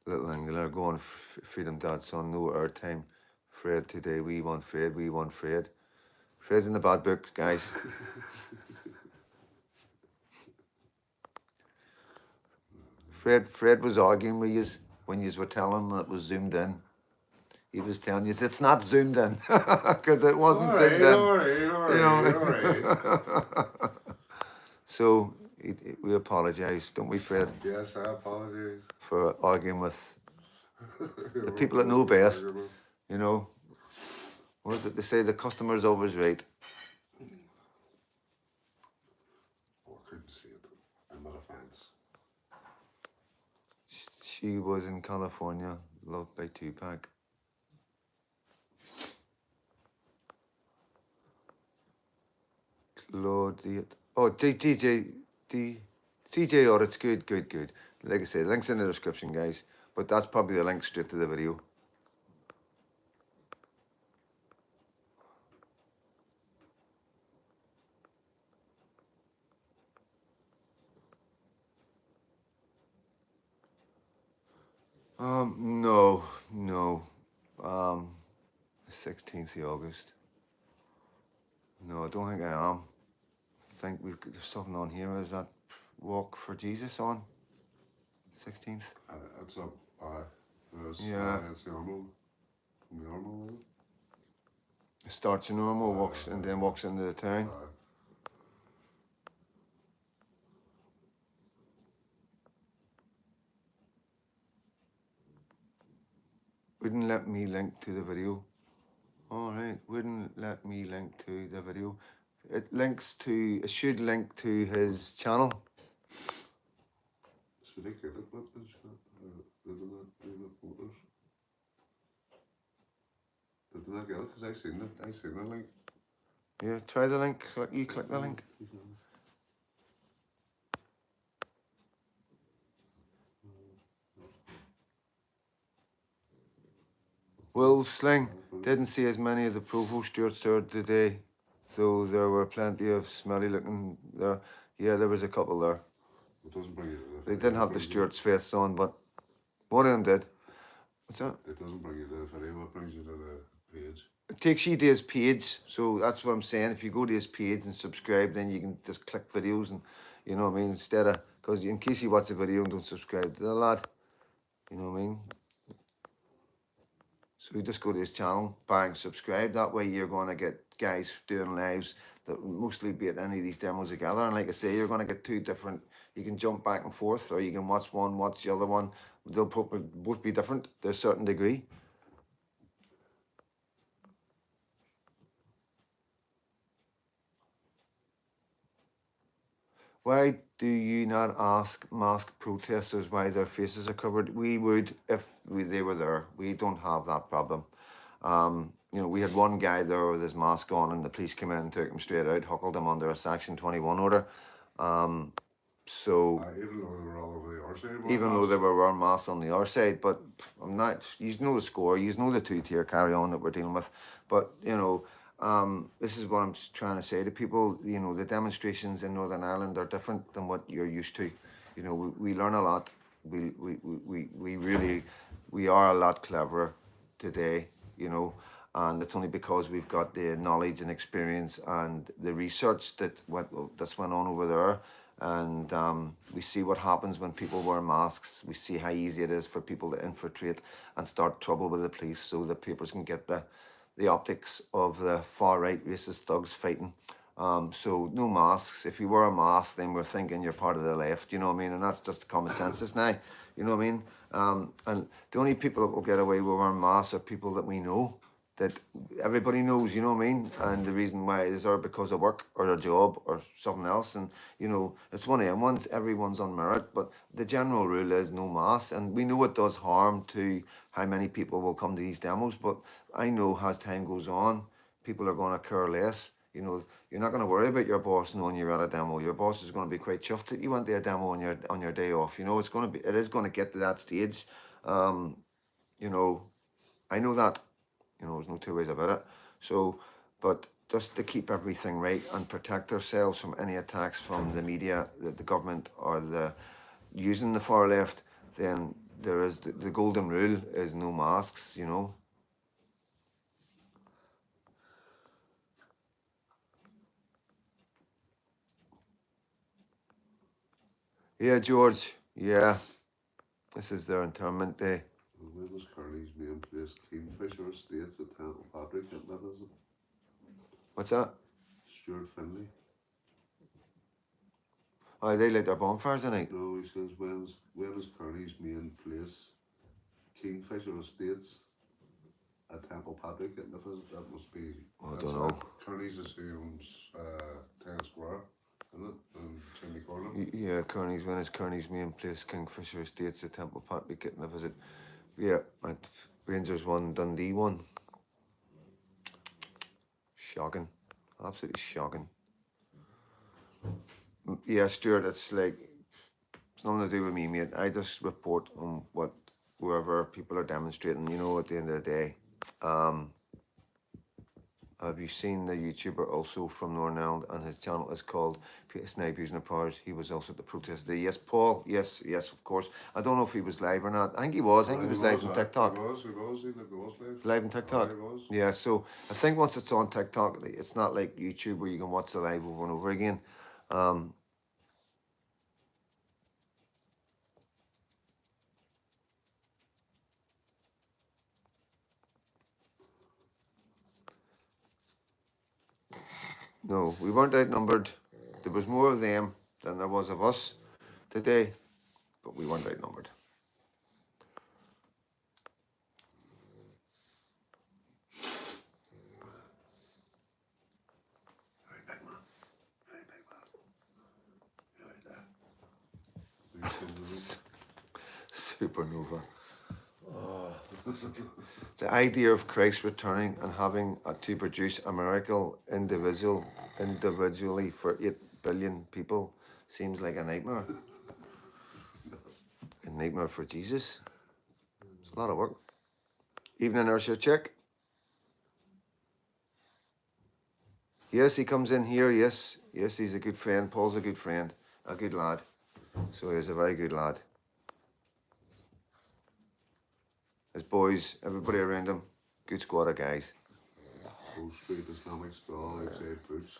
Little Angular going, Freedom Dad son, no airtime. Fred today, we want Fred. Fred's in the bad book, guys. Fred was arguing with you when you were telling him it was zoomed in. He was telling you it's not zoomed in because it wasn't zoomed in. All right. So we apologise, don't we, Fred? Yes, I apologise. For arguing with the people that know best. You know, what is it? They say the customer's always right. Oh, I couldn't see it. I'm at a fence. She was in California, loved by Tupac. Claudiate Oh, CJ Audit's good. Like I say, links in the description, guys. But that's probably the link straight to the video. No. 16th of August. No, I don't think I am. I think there's something on here. Is that Walk for Jesus on 16th? It's up. Yeah. It's normal. Normal. It starts in normal, walks and then walks into the town. Wouldn't let me link to the video. Alright, wouldn't let me link to the video. It should link to his channel. Should I get it with this? Didn't I get it? Because I seen it. I seen the link. Yeah, try the link. You click the link. Will Sling didn't see as many of the Provost Stewards there today, though there were plenty of smelly looking there. Yeah, there was a couple there. It doesn't bring you to the They didn't have the Stewart's face on, but one of them did. What's that? It doesn't bring you to the video, it brings you to the page. It takes you to his page, so that's what I'm saying. If you go to his page and subscribe, then you can just click videos and, you know what I mean, instead of, because in case you watch a video and don't subscribe to the lad, you know what I mean? So you just go to his channel, bang, subscribe. That way you're going to get guys doing lives that will mostly be at any of these demos together. And like I say, you're going to get two different, you can jump back and forth, or you can watch one, watch the other one. They'll probably both be different to a certain degree. Why do you not ask masked protesters why their faces are covered? We would if they were there. We don't have that problem. You know, we had one guy there with his mask on and the police came in and took him straight out, huckled him under a Section 21 order. So even though they were all over the other side. Even though they were wearing masks on the other side, but I'm not, you know the score, you know the two-tier carry-on that we're dealing with. But, you know, this is what I'm trying to say to people. You know, the demonstrations in Northern Ireland are different than what you're used to. You know, we learn a lot. We really, we are a lot cleverer today, you know, and it's only because we've got the knowledge and experience and the research that's went on over there. And we see what happens when people wear masks. We see how easy it is for people to infiltrate and start trouble with the police so the papers can get the optics of the far-right racist thugs fighting. So no masks. If you wear a mask, then we're thinking you're part of the left, you know what I mean? And that's just common sense now, you know what I mean? And the only people that will get away with wearing masks are people that we know, that everybody knows, you know what I mean? And the reason why is either because of work or a job or something else. And, you know, it's one of them ones, everyone's on merit, but the general rule is no mass. And we know it does harm to how many people will come to these demos, but I know as time goes on, people are going to care less. You know, you're not going to worry about your boss knowing you're at a demo. Your boss is going to be quite chuffed that you went to a demo on your day off. You know, it is going to get to that stage. You know, I know that. You know, there's no two ways about it. So, but just to keep everything right and protect ourselves from any attacks from the media, the government, or using the far left, then there is the golden rule is no masks, you know. Yeah, George. Yeah. This is their interment day. When was Kearney's main place? Kingfisher Estates at Temple Patrick, isn't that, is it? What's that? Stuart Finley. Oh, they lit their bonfires tonight. No, he says, when is Kearney's main place? Kingfisher Estates at Temple Patrick, isn't it? That must be. I don't know. Kearney's is who owns 10 Square, isn't it? And Jimmy Corlin. Yeah, when is Kearney's main place? Kingfisher Estates at Temple Patrick getting a visit. Yeah, Rangers won, Dundee won. Shocking. Absolutely shocking. Yeah, Stuart, it's like, it's nothing to do with me, mate. I just report on what wherever people are demonstrating, you know, at the end of the day. Have you seen the YouTuber also from Northern Ireland, and his channel is called Snipe Using the Powers? He was also at the protest today. Yes, Paul. Yes, yes, of course. I don't know if he was live or not. I think he was. I think he was live on TikTok. He was live. Live on TikTok. He was. Yeah, so I think once it's on TikTok, it's not like YouTube where you can watch the live over and over again. No, we weren't outnumbered. There was more of them than there was of us today, but we weren't outnumbered. Very big man. Very big man. Supernova. The idea of Christ returning and having to produce a miracle individually for 8 billion people seems like a nightmare. A nightmare for Jesus. It's a lot of work. Evening, Ursula Chick. Yes, he comes in here. Yes, yes, he's a good friend. Paul's a good friend, a good lad. So he's a very good lad. His boys, everybody around him, good squad of guys. Full straight Islamic style outside boots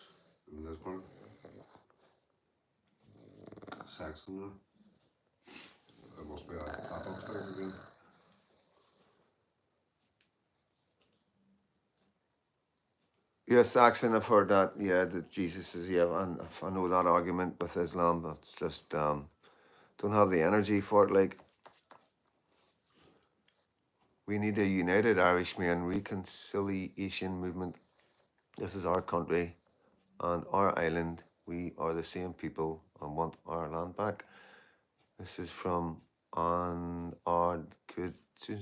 in Lisburn. Saxon there. It must be a Catholic thing again. Yeah, Saxon, I've heard that. Yeah, that Jesus is, yeah, and I know that argument with Islam, but it's just, don't have the energy for it. Like, we need a united Irishman reconciliation movement. This is our country and our island. We are the same people and want our land back. This is from On Ard Good. I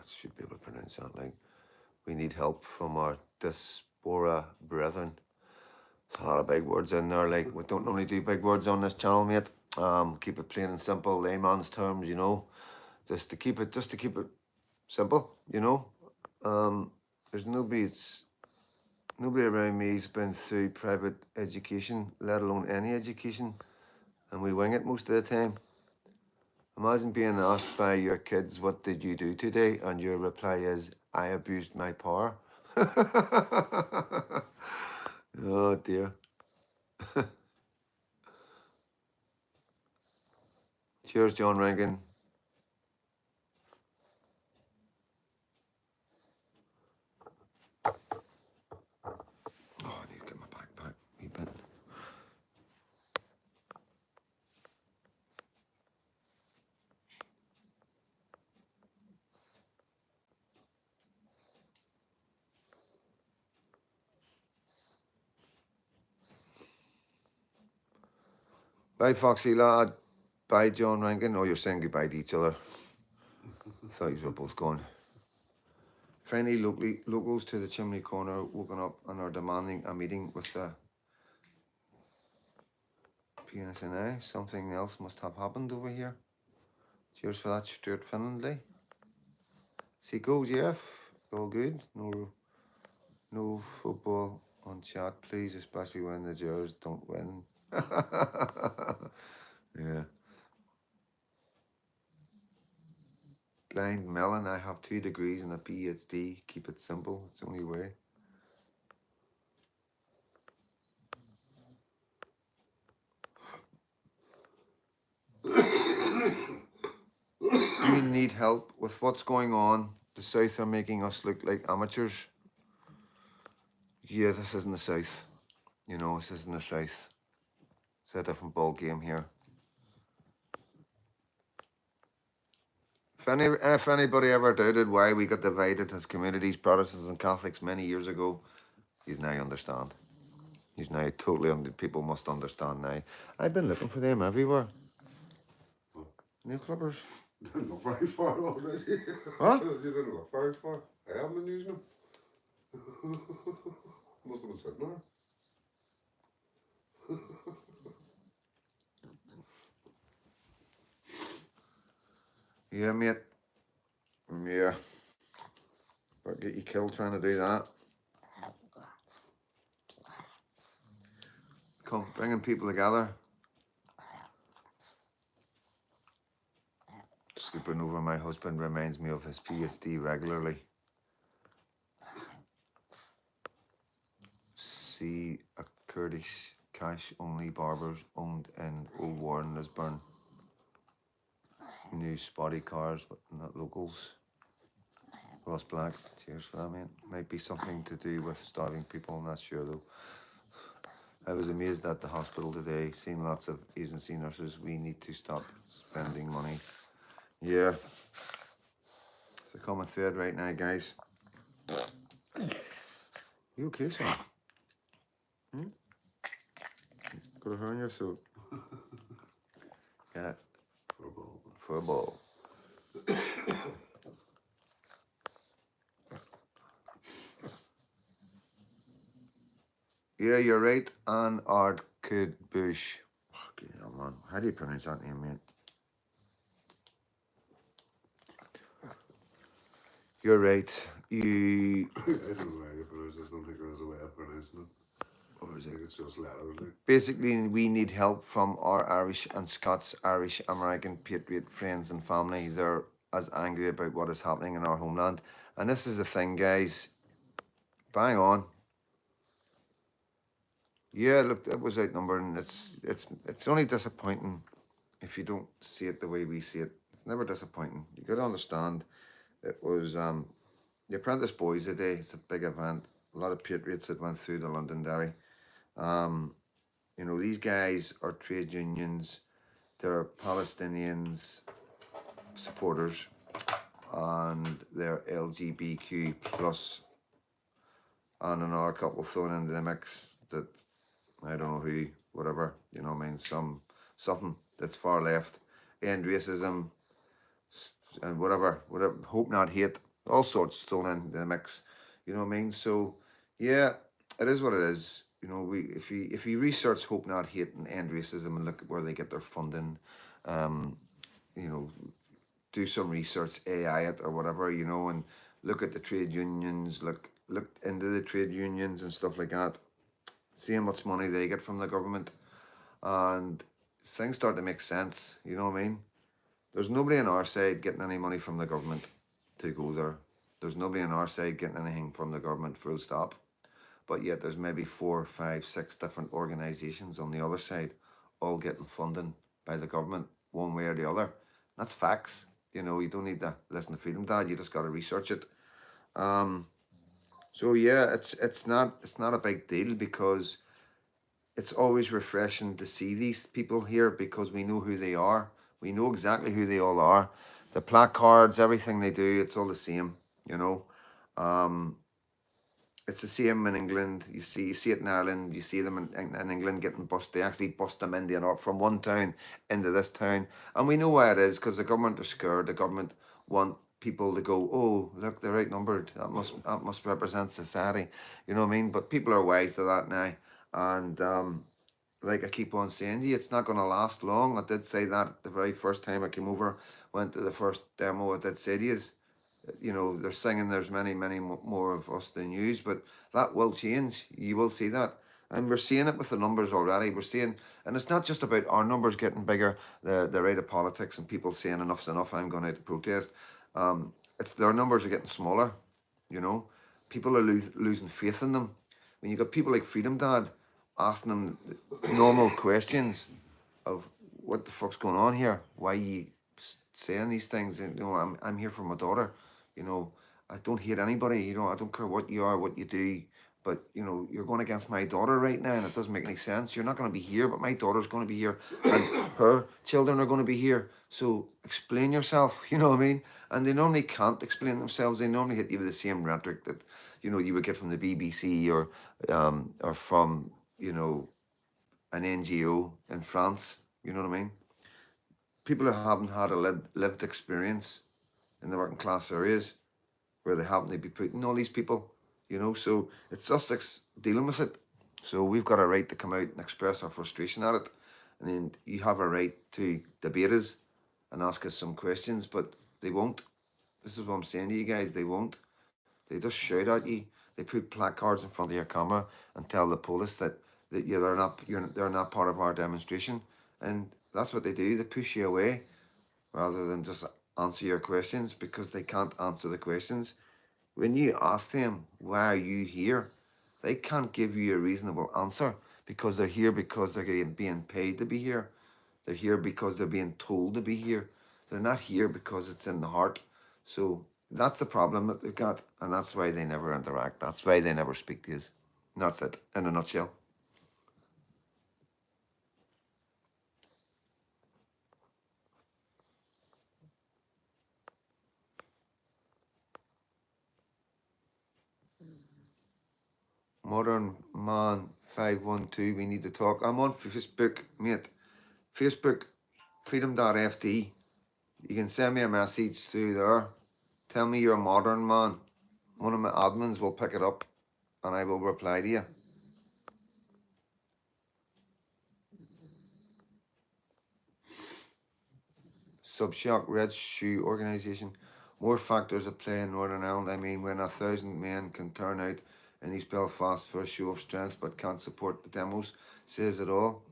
should be able to pronounce that. Like, we need help from our diaspora brethren. There's a lot of big words in there. Like, we don't normally do big words on this channel, mate. Keep it plain and simple, layman's terms, you know. Just to keep it simple, you know. There's nobody around me who's been through private education, let alone any education, and we wing it most of the time. Imagine being asked by your kids, what did you do today? And your reply is, I abused my power. Oh dear. Cheers, John Rankin. Oh, I need to get my backpack a wee bit. Bye, Foxy lad. Bye, John Rankin. Oh, you're saying goodbye to each other. Thought you were both gone. Finally, locals to the chimney corner woken up and are demanding a meeting with the PNSNI. Something else must have happened over here. Cheers for that, Stuart Finley. Seco, Jeff. All good. No football on chat, please, especially when the Jers don't win. Yeah. Blind melon, I have 2 degrees and a PhD. Keep it simple, it's the only way. We need help with what's going on. The South are making us look like amateurs. Yeah, this isn't the South. You know, this isn't the South. It's a different ball game here. If anybody ever doubted why we got divided as communities, Protestants and Catholics many years ago, he's now understand. He's now totally people must understand now. I've been looking for them everywhere. Nail clippers. Didn't look very far though, did you? Huh? You didn't look very far. I haven't been using them. Must have been sitting there. Yeah, mate. Yeah. But get you killed trying to do that. Come, bringing people together. Sleeping over my husband reminds me of his PhD regularly. See a Kurdish cash-only barbers owned in Old Warren, Lisburn. New spotty cars, but not locals. Ross Black, cheers for that, mate. Might be something to do with starving people, I'm not sure though. I was amazed at the hospital today, seeing lots of agency nurses. We need to stop spending money. Yeah. It's a common thread right now, guys. You okay, son? Got a hair on your suit. Get it. For a ball. Yeah, you're right. An Ard Kid Bush. Okay, man. How do you pronounce that name, mate? You're right. You. I don't know how you pronounce it. I don't think there is a way of pronouncing it. Or is I it? think it's just letters. Like. Basically, we need help from our Irish and Scots, Irish, American, patriot friends and family. They're as angry about what is happening in our homeland. And this is the thing, guys. Bang on. Yeah, look, it was outnumbered, and it's only disappointing if you don't see it the way we see it. It's never disappointing. You got to understand, it was the Apprentice Boys today. It's a big event. A lot of patriots that went through the Londonderry. You know, these guys are trade unions. They're Palestinians supporters, and they're LGBTQ plus, and another couple thrown into the mix that I don't know who, whatever, you know what I mean, something that's far left, and racism and whatever, hope not hate, all sorts thrown into the mix, you know what I mean? So yeah, it is what it is. You know, if you research hope not hate and end racism and look at where they get their funding, you know, do some research, AI it or whatever, you know, and look at the trade unions, look into the trade unions and stuff like that, see how much money they get from the government, and things start to make sense, you know what I mean? There's nobody on our side getting any money from the government to go there. There's nobody on our side getting anything from the government, full stop. But yet there's maybe 4, 5, 6 different organisations on the other side, all getting funding by the government, one way or the other. That's facts. You know, you don't need to listen to Freedom Dad. You just got to research it. So yeah, it's not a big deal, because it's always refreshing to see these people here, because we know who they are. We know exactly who they all are. The placards, everything they do, it's all the same, you know. It's the same in England. You see it in Ireland. You see them in England getting bust. They actually bust them in the from one town into this town, and we know why it is, because the government are scared. The government want people to go, oh look, they're outnumbered. That must represent society. You know what I mean? But people are wise to that now, and like I keep on saying to you, it's not going to last long. I did say that the very first time I came over, went to the first demo. I did say to you know, they're singing there's many, many more of us than yous, but that will change. You will see that. And we're seeing it with the numbers already. We're seeing, and it's not just about our numbers getting bigger, the rate of politics and people saying enough's enough, I'm going out to protest. It's their numbers are getting smaller, you know. People are losing faith in them. When you got people like Freedom Dad asking them normal questions of what the fuck's going on here, why you saying these things, and you know, I'm here for my daughter, you know, I don't hate anybody, you know, I don't care what you are, what you do, but you know, you're going against my daughter right now, and it doesn't make any sense. You're not going to be here, but my daughter's going to be here, and her children are going to be here. So explain yourself, you know what I mean? And they normally can't explain themselves. They normally hit you with the same rhetoric that, you know, you would get from the BBC or from, you know, an NGO in France. You know what I mean? People who haven't had a lived experience in the working class areas where they happen to be putting all these people, you know. So it's us dealing with it. So we've got a right to come out and express our frustration at it. And then you have a right to debate us and ask us some questions. But They won't. This is what I'm saying to you guys. They won't. They just shout at you. They put placards in front of your camera and tell the police that they're not part of our demonstration. And that's what they do. They push you away rather than just answer your questions because they can't answer the questions. When you ask them, why are you here? They can't give you a reasonable answer because they're here because they're being paid to be here. They're here because they're being told to be here. They're not here because it's in the heart. So that's the problem that they've got, and that's why they never interact. That's why they never speak to us. And that's it, in a nutshell. Modern Man 512, we need to talk. I'm on Facebook, mate. Facebook, freedom.ft. You can send me a message through there. Tell me you're a modern man. One of my admins will pick it up and I will reply to you. Subshock Red Shoe Organisation. More factors at play in Northern Ireland. I mean, when 1,000 men can turn out in East Belfast for a show of strength but can't support the demos, says it all.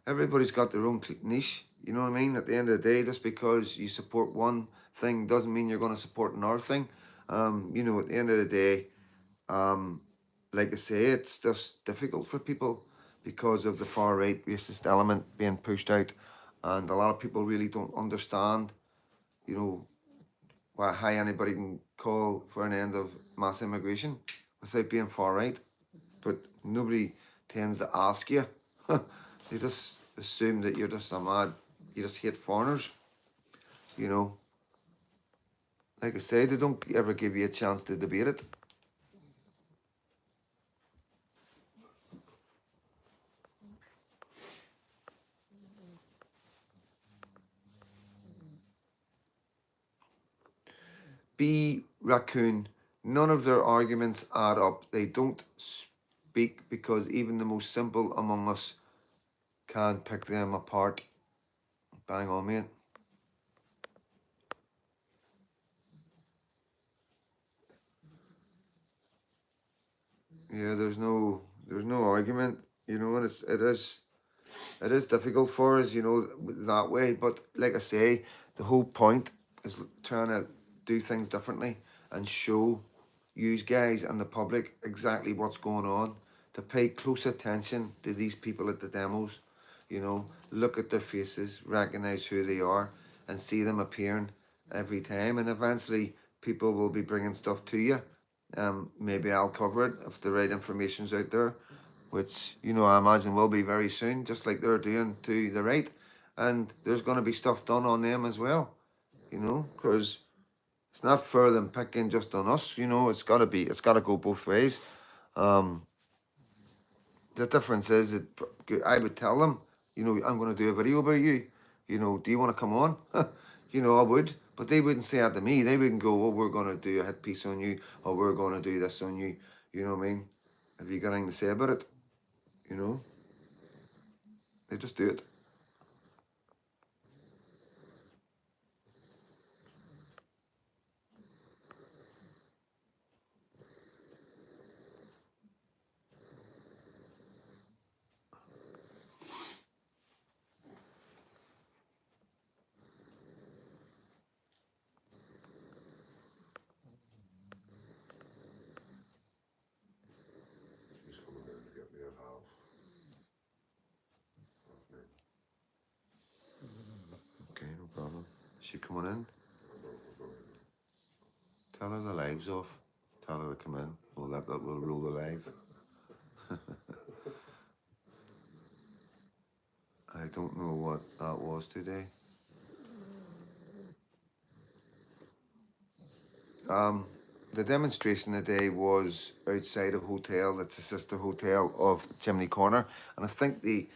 Everybody's got their own niche. You know what I mean? At the end of the day, just because you support one thing doesn't mean you're going to support another thing. You know, at the end of the day, like I say, it's just difficult for people because of the far right racist element being pushed out, and a lot of people really don't understand, you know, how anybody can call for an end of mass immigration without being far right. But nobody tends to ask you. They just assume that you're just you just hate foreigners, you know. Like I say, they don't ever give you a chance to debate it. B. Raccoon, none of their arguments add up. They don't speak because even the most simple among us can pick them apart. Bang on, mate. Yeah, there's no argument, you know, and it is difficult for us, you know, that way. But like I say, the whole point is trying to do things differently and show you guys and the public exactly what's going on, to pay close attention to these people at the demos, you know, look at their faces, recognize who they are, and see them appearing every time. And eventually, people will be bringing stuff to you. Maybe I'll cover it if the right information's out there, which, you know, I imagine will be very soon, just like they're doing to the right. And there's going to be stuff done on them as well, you know, because it's not fair them picking just on us, you know. It's got to go both ways. The difference is that I would tell them, you know, I'm going to do a video about you. You know, do you want to come on? You know, I would, but they wouldn't say that to me. They wouldn't go, "Oh, we're going to do a hit piece on you, or we're going to do this on you." You know what I mean? Have you got anything to say about it? You know, they just do it. She's coming in to get me at half. Okay, no problem. Is she coming in? Tell her the live's off. Tell her to come in. We'll roll the live. I don't know what that was today. The demonstration today was outside a hotel that's a sister hotel of Chimney Corner, and I think the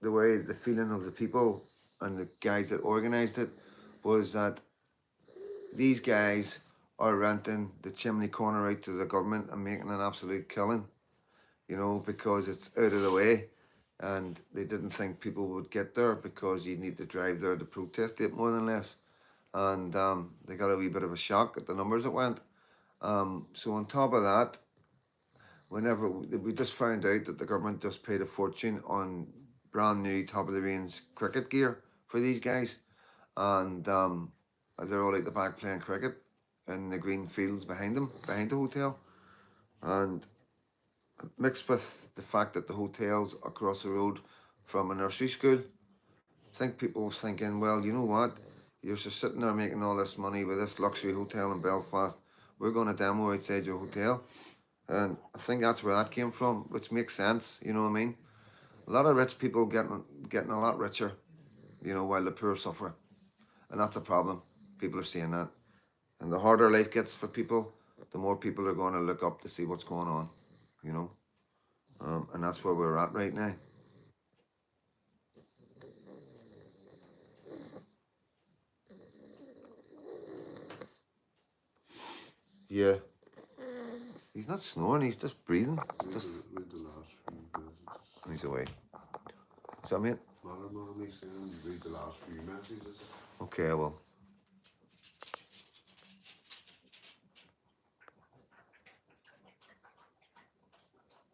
way the feeling of the people and the guys that organised it was that these guys are renting the Chimney Corner out to the government and making an absolute killing, you know, because it's out of the way. and they didn't think people would get there because you need to drive there to protest it more than less. And they got a wee bit of a shock at the numbers that went. So on top of that, whenever we just found out that the government just paid a fortune on brand new top of the range cricket gear for these guys, and they're all out the back playing cricket in the green fields behind them, behind the hotel, and mixed with the fact that the hotel's across the road from a nursery school. I think people were thinking, well, you know what? You're just sitting there making all this money with this luxury hotel in Belfast. We're going to demo outside your hotel. And I think that's where that came from, which makes sense, you know what I mean? A lot of rich people getting a lot richer, you know, while the poor suffer. And that's a problem. People are seeing that. And the harder life gets for people, the more people are going to look up to see what's going on, you know? And that's where we're at right now. Yeah. He's not snoring, he's just breathing. It's just... Read the last few messages. He's away. Is that mate? Not me saying read the last few messages. Okay, well.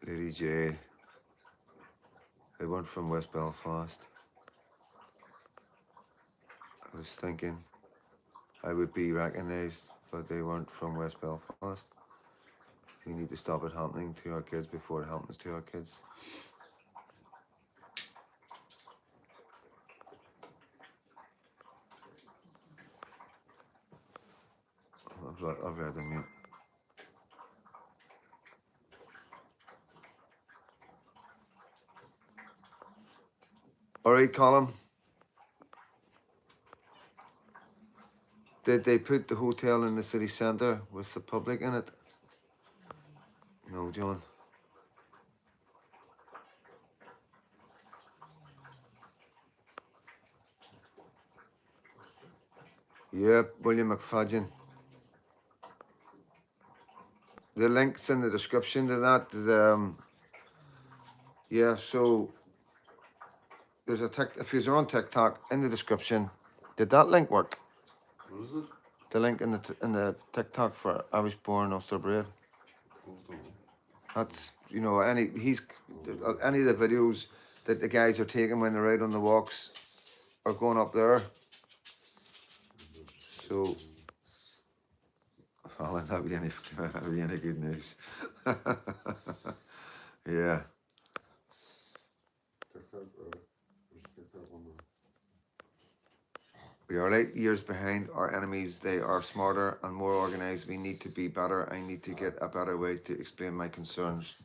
Lady J. They weren't from West Belfast. I was thinking I would be recognised, but they weren't from West Belfast. We need to stop it happening to our kids before it happens to our kids. I've read them, yeah. All right, Colin. Did they put the hotel in the city centre with the public in it? No, John. Yep, William McFadden. The link's in the description to that. Yeah, so there's a if you're on TikTok, in the description. Did that link work? What is it? The link in the TikTok for Irish Born Ulster Bread. Hold on. That's, you know, any of the videos that the guys are taking when they're out on the walks are going up there. So, well, that'd be any good news. Yeah. We are 8 years behind our enemies. They are smarter and more organised. We need to be better. I need to get a better way to explain my concerns.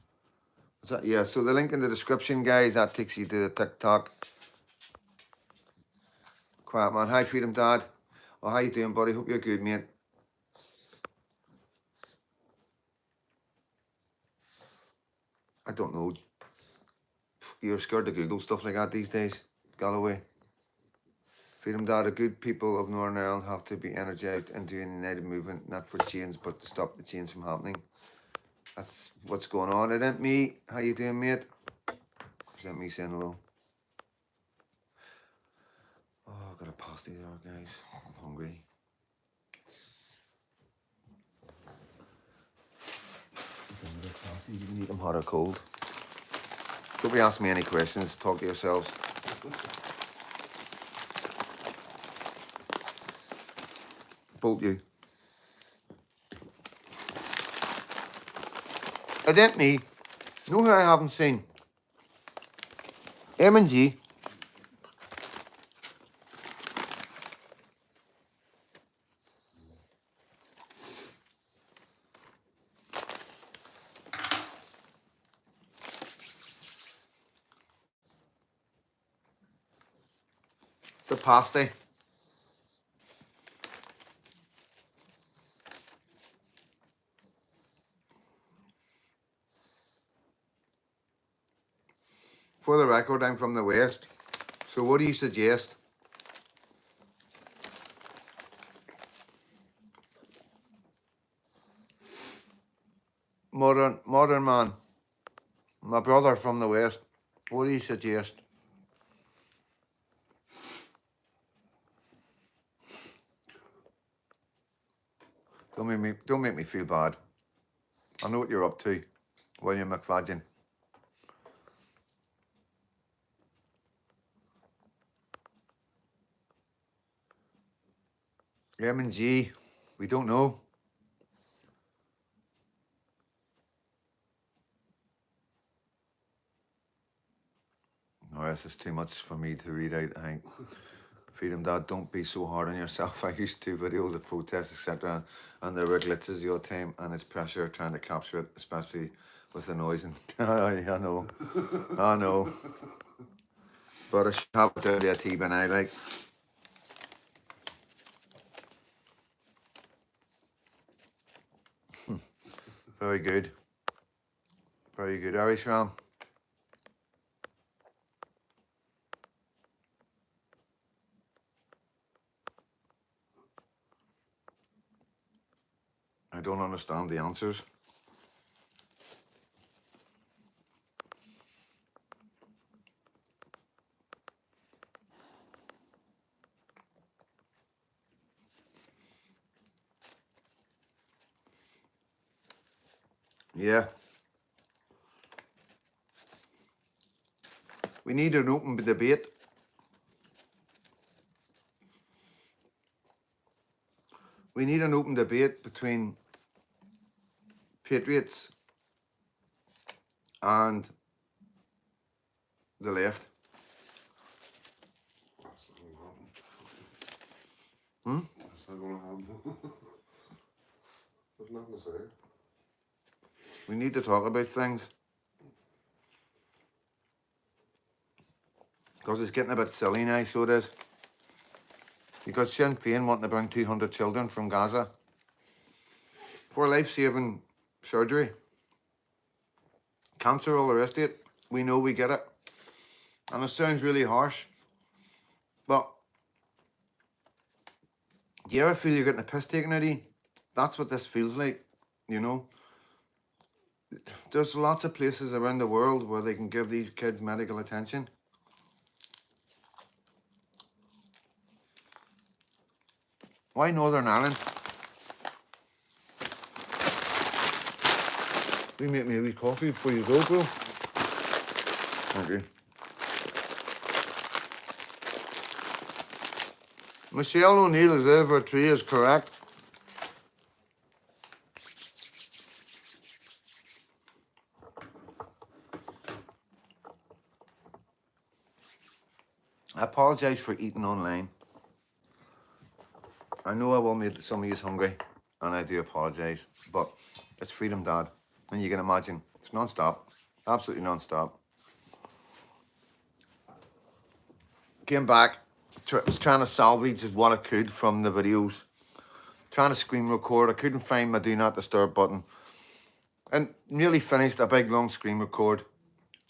Is that, yeah, so the link in the description, guys, that takes you to the TikTok. Quiet man. Hi, Freedom Dad. Oh, how you doing, buddy? Hope you're good, mate. I don't know. You're scared to Google stuff like that these days, Galloway. Freedom Dad, the good people of Northern Ireland have to be energised into a united movement, not for change, but to stop the change from happening. That's what's going on. It ain't me. How you doing, mate? Is that me saying hello? Oh, I've got a pasty there, guys. I'm hungry. You can eat them hot or cold. Don't be asking me any questions. Talk to yourselves. Both you. It ain't me. No, who I haven't seen. M&G. It's a pasty. For the record, I'm from the West. So what do you suggest? Modern man. My brother from the West. What do you suggest? Don't make me feel bad. I know what you're up to, William McFadden. M&G, we don't know. No, this is too much for me to read out, I think. Freedom Dad, don't be so hard on yourself. I used to video the protests, etc. And there were glitches the odd time, and it's pressure trying to capture it, especially with the noise. And I know. But I should have it down there, T, I like. Very good. Very good. Irish Ram. I don't understand the answers. Yeah. We need an open debate. We need an open debate between patriots and the left. That's not going to happen. Hmm? That's not going to happen. There's nothing to say. We need to talk about things. Because it's getting a bit silly now, so it is. You got Sinn Féin wanting to bring 200 children from Gaza for life-saving surgery. Cancer, all the rest of it. We know, we get it. And it sounds really harsh. But do you ever feel you're getting a piss taken out of you? That's what this feels like, you know. There's lots of places around the world where they can give these kids medical attention. Why Northern Ireland? Will you make me a wee coffee before you go, bro? Thank you. Michelle O'Neill is over a tree is correct. I apologise for eating online. I know I will make some of you hungry, and I do apologise, but it's Freedom Dad, and you can imagine, it's non-stop, absolutely non-stop. Came back, was trying to salvage what I could from the videos, trying to screen record. I couldn't find my do not disturb button, and nearly finished a big long screen record.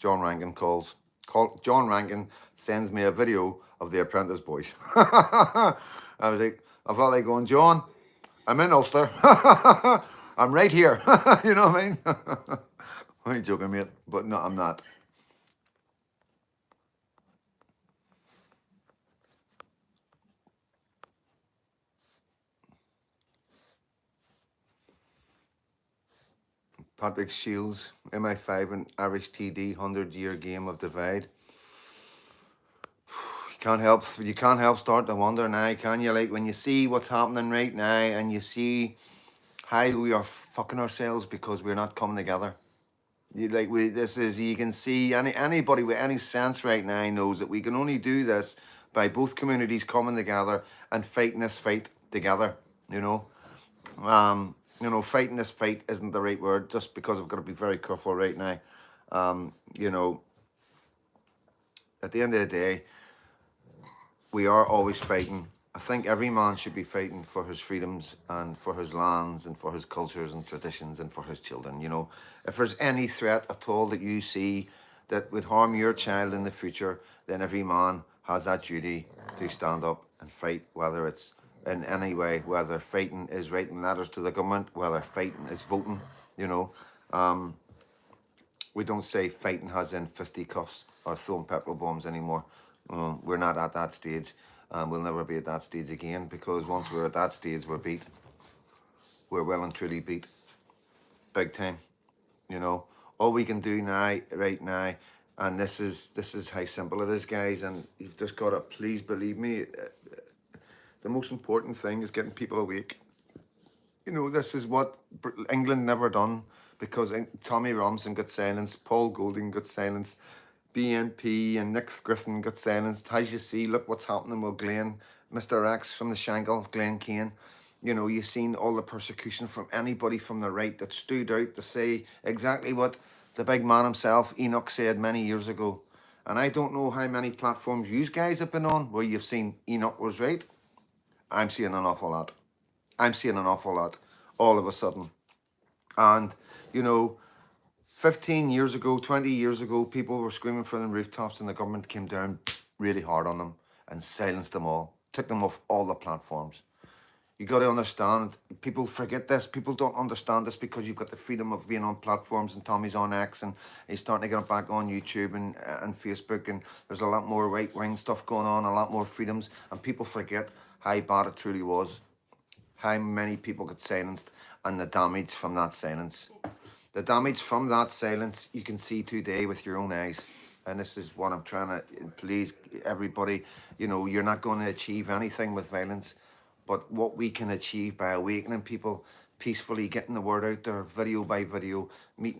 John Rankin calls. John Rankin sends me a video of The Apprentice Boys. I was like, I felt like going, John, I'm in Ulster. I'm right here. You know what I mean? I'm joking, mate, but no, I'm not. Patrick Shields, MI5 and Irish TD, 100-year game of divide. You can't help start to wonder now, can you? Like when you see what's happening right now and you see how we are fucking ourselves because we're not coming together. You can see anybody with any sense right now knows that we can only do this by both communities coming together and fighting this fight together, you know. Fighting this fight isn't the right word, just because I've got to be very careful right now. At the end of the day, we are always fighting. I think every man should be fighting for his freedoms and for his lands and for his cultures and traditions and for his children, you know. If there's any threat at all that you see that would harm your child in the future, then every man has that duty to stand up and fight, whether it's in any way, whether fighting is writing letters to the government, whether fighting is voting, you know. We don't say fighting has in fisticuffs or throwing petrol bombs anymore. We're not at that stage, and we'll never be at that stage again, because once we're at that stage, we're beat. We're well and truly beat. Big time. You know, all we can do now, right now, and this is how simple it is, guys, and you've just got to, please believe me, the most important thing is getting people awake. You know, this is what England never done, because Tommy Robinson got silenced, Paul Golding got silenced, BNP and Nick Griffin got silenced. As you see, look what's happening with Glenn, Mr. X from the Shangle, Glenn Kane. You know, you've seen all the persecution from anybody from the right that stood out to say exactly what the big man himself, Enoch, said many years ago. And I don't know how many platforms you guys have been on where you've seen Enoch was right. I'm seeing an awful lot. I'm seeing an awful lot all of a sudden. And, you know, 15 years ago, 20 years ago, people were screaming from the rooftops, and the government came down really hard on them and silenced them all, took them off all the platforms. You got to understand, people forget this. People don't understand this because you've got the freedom of being on platforms, and Tommy's on X, and he's starting to get it back on YouTube and Facebook, and there's a lot more right-wing stuff going on, a lot more freedoms, and people forget how bad it truly was, how many people got silenced, and the damage from that silence. The damage from that silence you can see today with your own eyes. And this is what I'm trying to, please, everybody, you know, you're not going to achieve anything with violence, but what we can achieve by awakening people, peacefully getting the word out there, video by video,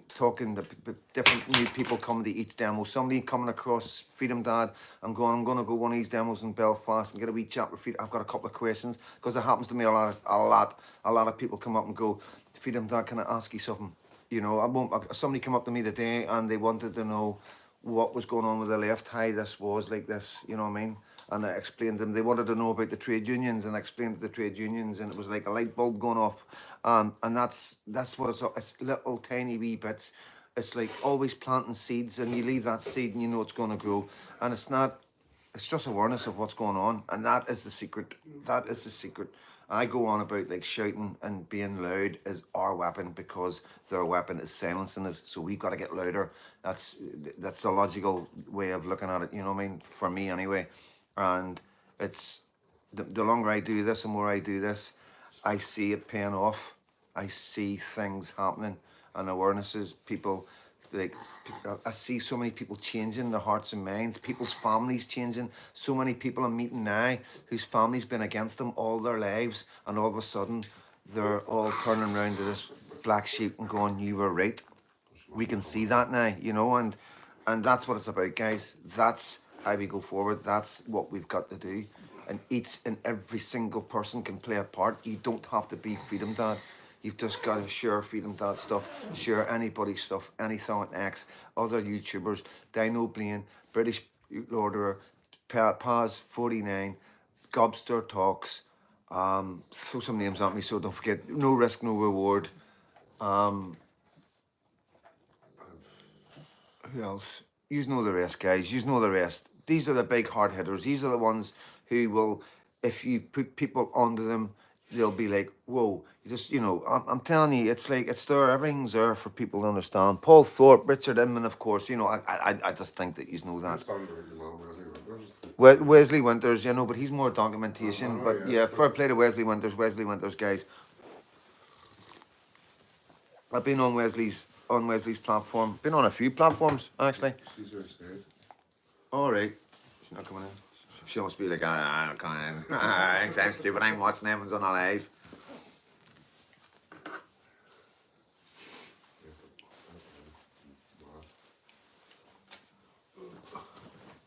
talking to different new people coming to each demo. Somebody coming across Freedom Dad, I'm going to go one of these demos in Belfast and get a wee chat with Freedom. I've got a couple of questions, because it happens to me a lot of people come up and go, Freedom Dad, can I ask you something? You know, somebody came up to me today and they wanted to know what was going on with the left, how this was like this, you know what I mean? And I explained to them, they wanted to know about the trade unions, and I explained the trade unions, and it was like a light bulb going off. And that's what it's little tiny wee bits. It's like always planting seeds, and you leave that seed and you know it's going to grow. And it's just awareness of what's going on, and that is the secret. That is the secret. I go on about like shouting and being loud is our weapon, because their weapon is silencing us. So we've got to get louder. That's the logical way of looking at it. You know what I mean? For me anyway. And it's the longer I do this, the more I do this, I see it paying off. I see things happening, and awarenesses, people. Like, I see so many people changing their hearts and minds, people's families changing. So many people I'm meeting now whose family's been against them all their lives, and all of a sudden they're all turning around to this black sheep and going, you were right. We can see that now, you know, and that's what it's about, guys. That's how we go forward. That's what we've got to do. And each and every single person can play a part. You don't have to be Freedom Dad. You've just got to share Freedom Dad stuff, share anybody's stuff, anything on X, other YouTubers, Dino Blaine, British Loarderer, Paz49, Gobster Talks, throw some names at me so don't forget, No Risk, No Reward. Who else? You know the rest, guys. You know the rest. These are the big hard hitters. These are the ones who will, if you put people onto them, they'll be like, whoa. You just, you know, I'm telling you, it's like, it's there. Everything's there for people to understand. Paul Thorpe, Richard Inman, of course. You know, I just think that you know that. Wesley Winters, you know, but he's more documentation. But yeah, fair play to Wesley Winters. Wesley Winters, guys. I've been on Wesley's platform. Been on a few platforms actually. All right, she's not coming in. She must be like, I'm not coming in. Thanks, I'm stupid. I'm watching them on a live.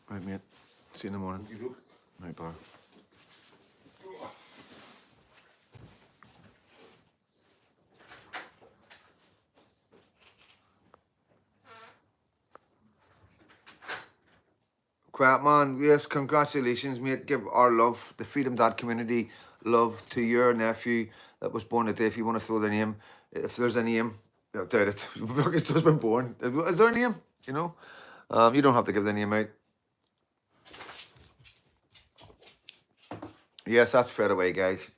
Right, mate. See you in the morning. Right, bar. Crap, man. Yes, congratulations, mate. Give our love, the Freedom Dad community, love to your nephew that was born today. If you want to throw their name, if there's a name, I doubt it. He's just been born. Is there a name? You know, you don't have to give the name out. Yes, that's fair away, guys.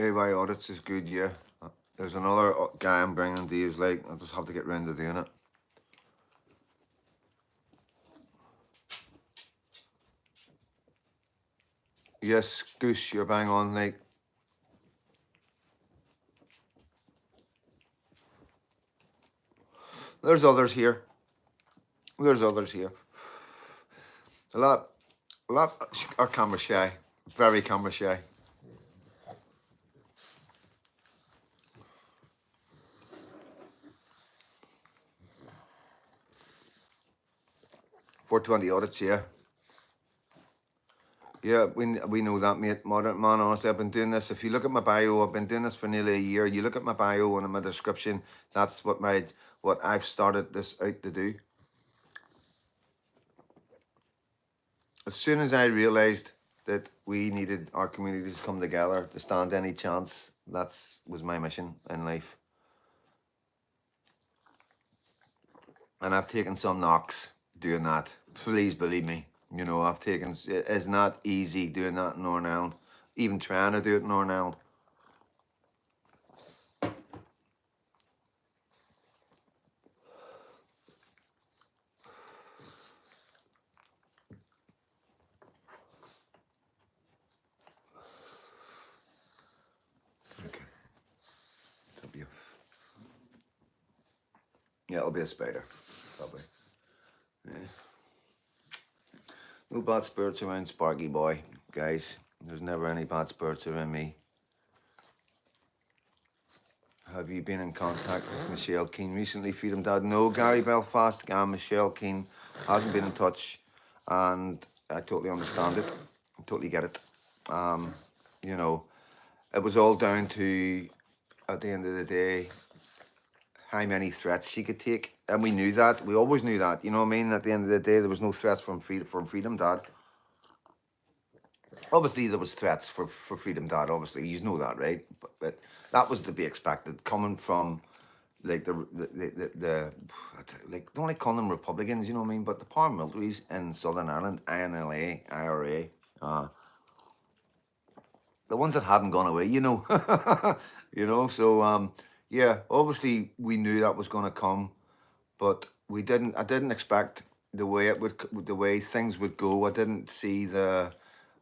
AY audits is good, yeah. There's another guy I'm bringing to you, like, I just have to get round to doing it. Yes, Goose, you're bang on, like. There's others here. There's others here. A lot are camera shy. Very camera shy. $420 audits, yeah. Yeah, we know that, mate. Modern man, honestly, I've been doing this. If you look at my bio, I've been doing this for nearly a year. You look at my bio and my description, that's what I've started this out to do. As soon as I realised that we needed our communities to come together to stand any chance, was my mission in life. And I've taken some knocks doing that. Please believe me. You know, it's not easy doing that in Northern Ireland. Even trying to do it in Northern Ireland. Okay. Yeah, it'll be a spider, probably. Yeah. No bad spirits around Sparky Boy, guys. There's never any bad spirits around me. Have you been in contact with Michelle Keane recently, Freedom Dad? No, Gary Belfast and Michelle Keane hasn't been in touch, and I totally understand it. I totally get it. You know, it was all down to, at the end of the day, how many threats she could take, and we knew that. We always knew that. You know what I mean? At the end of the day, there was no threats from Freedom Dad. Obviously, there was threats for Freedom Dad. Obviously, you know that, right? But that was to be expected, coming from like the like, don't like calling them Republicans, you know what I mean? But the paramilitaries in Southern Ireland, INLA, IRA, the ones that hadn't gone away, you know, you know. So yeah, obviously we knew that was going to come, but we didn't. I didn't expect the way the way things would go. I didn't see the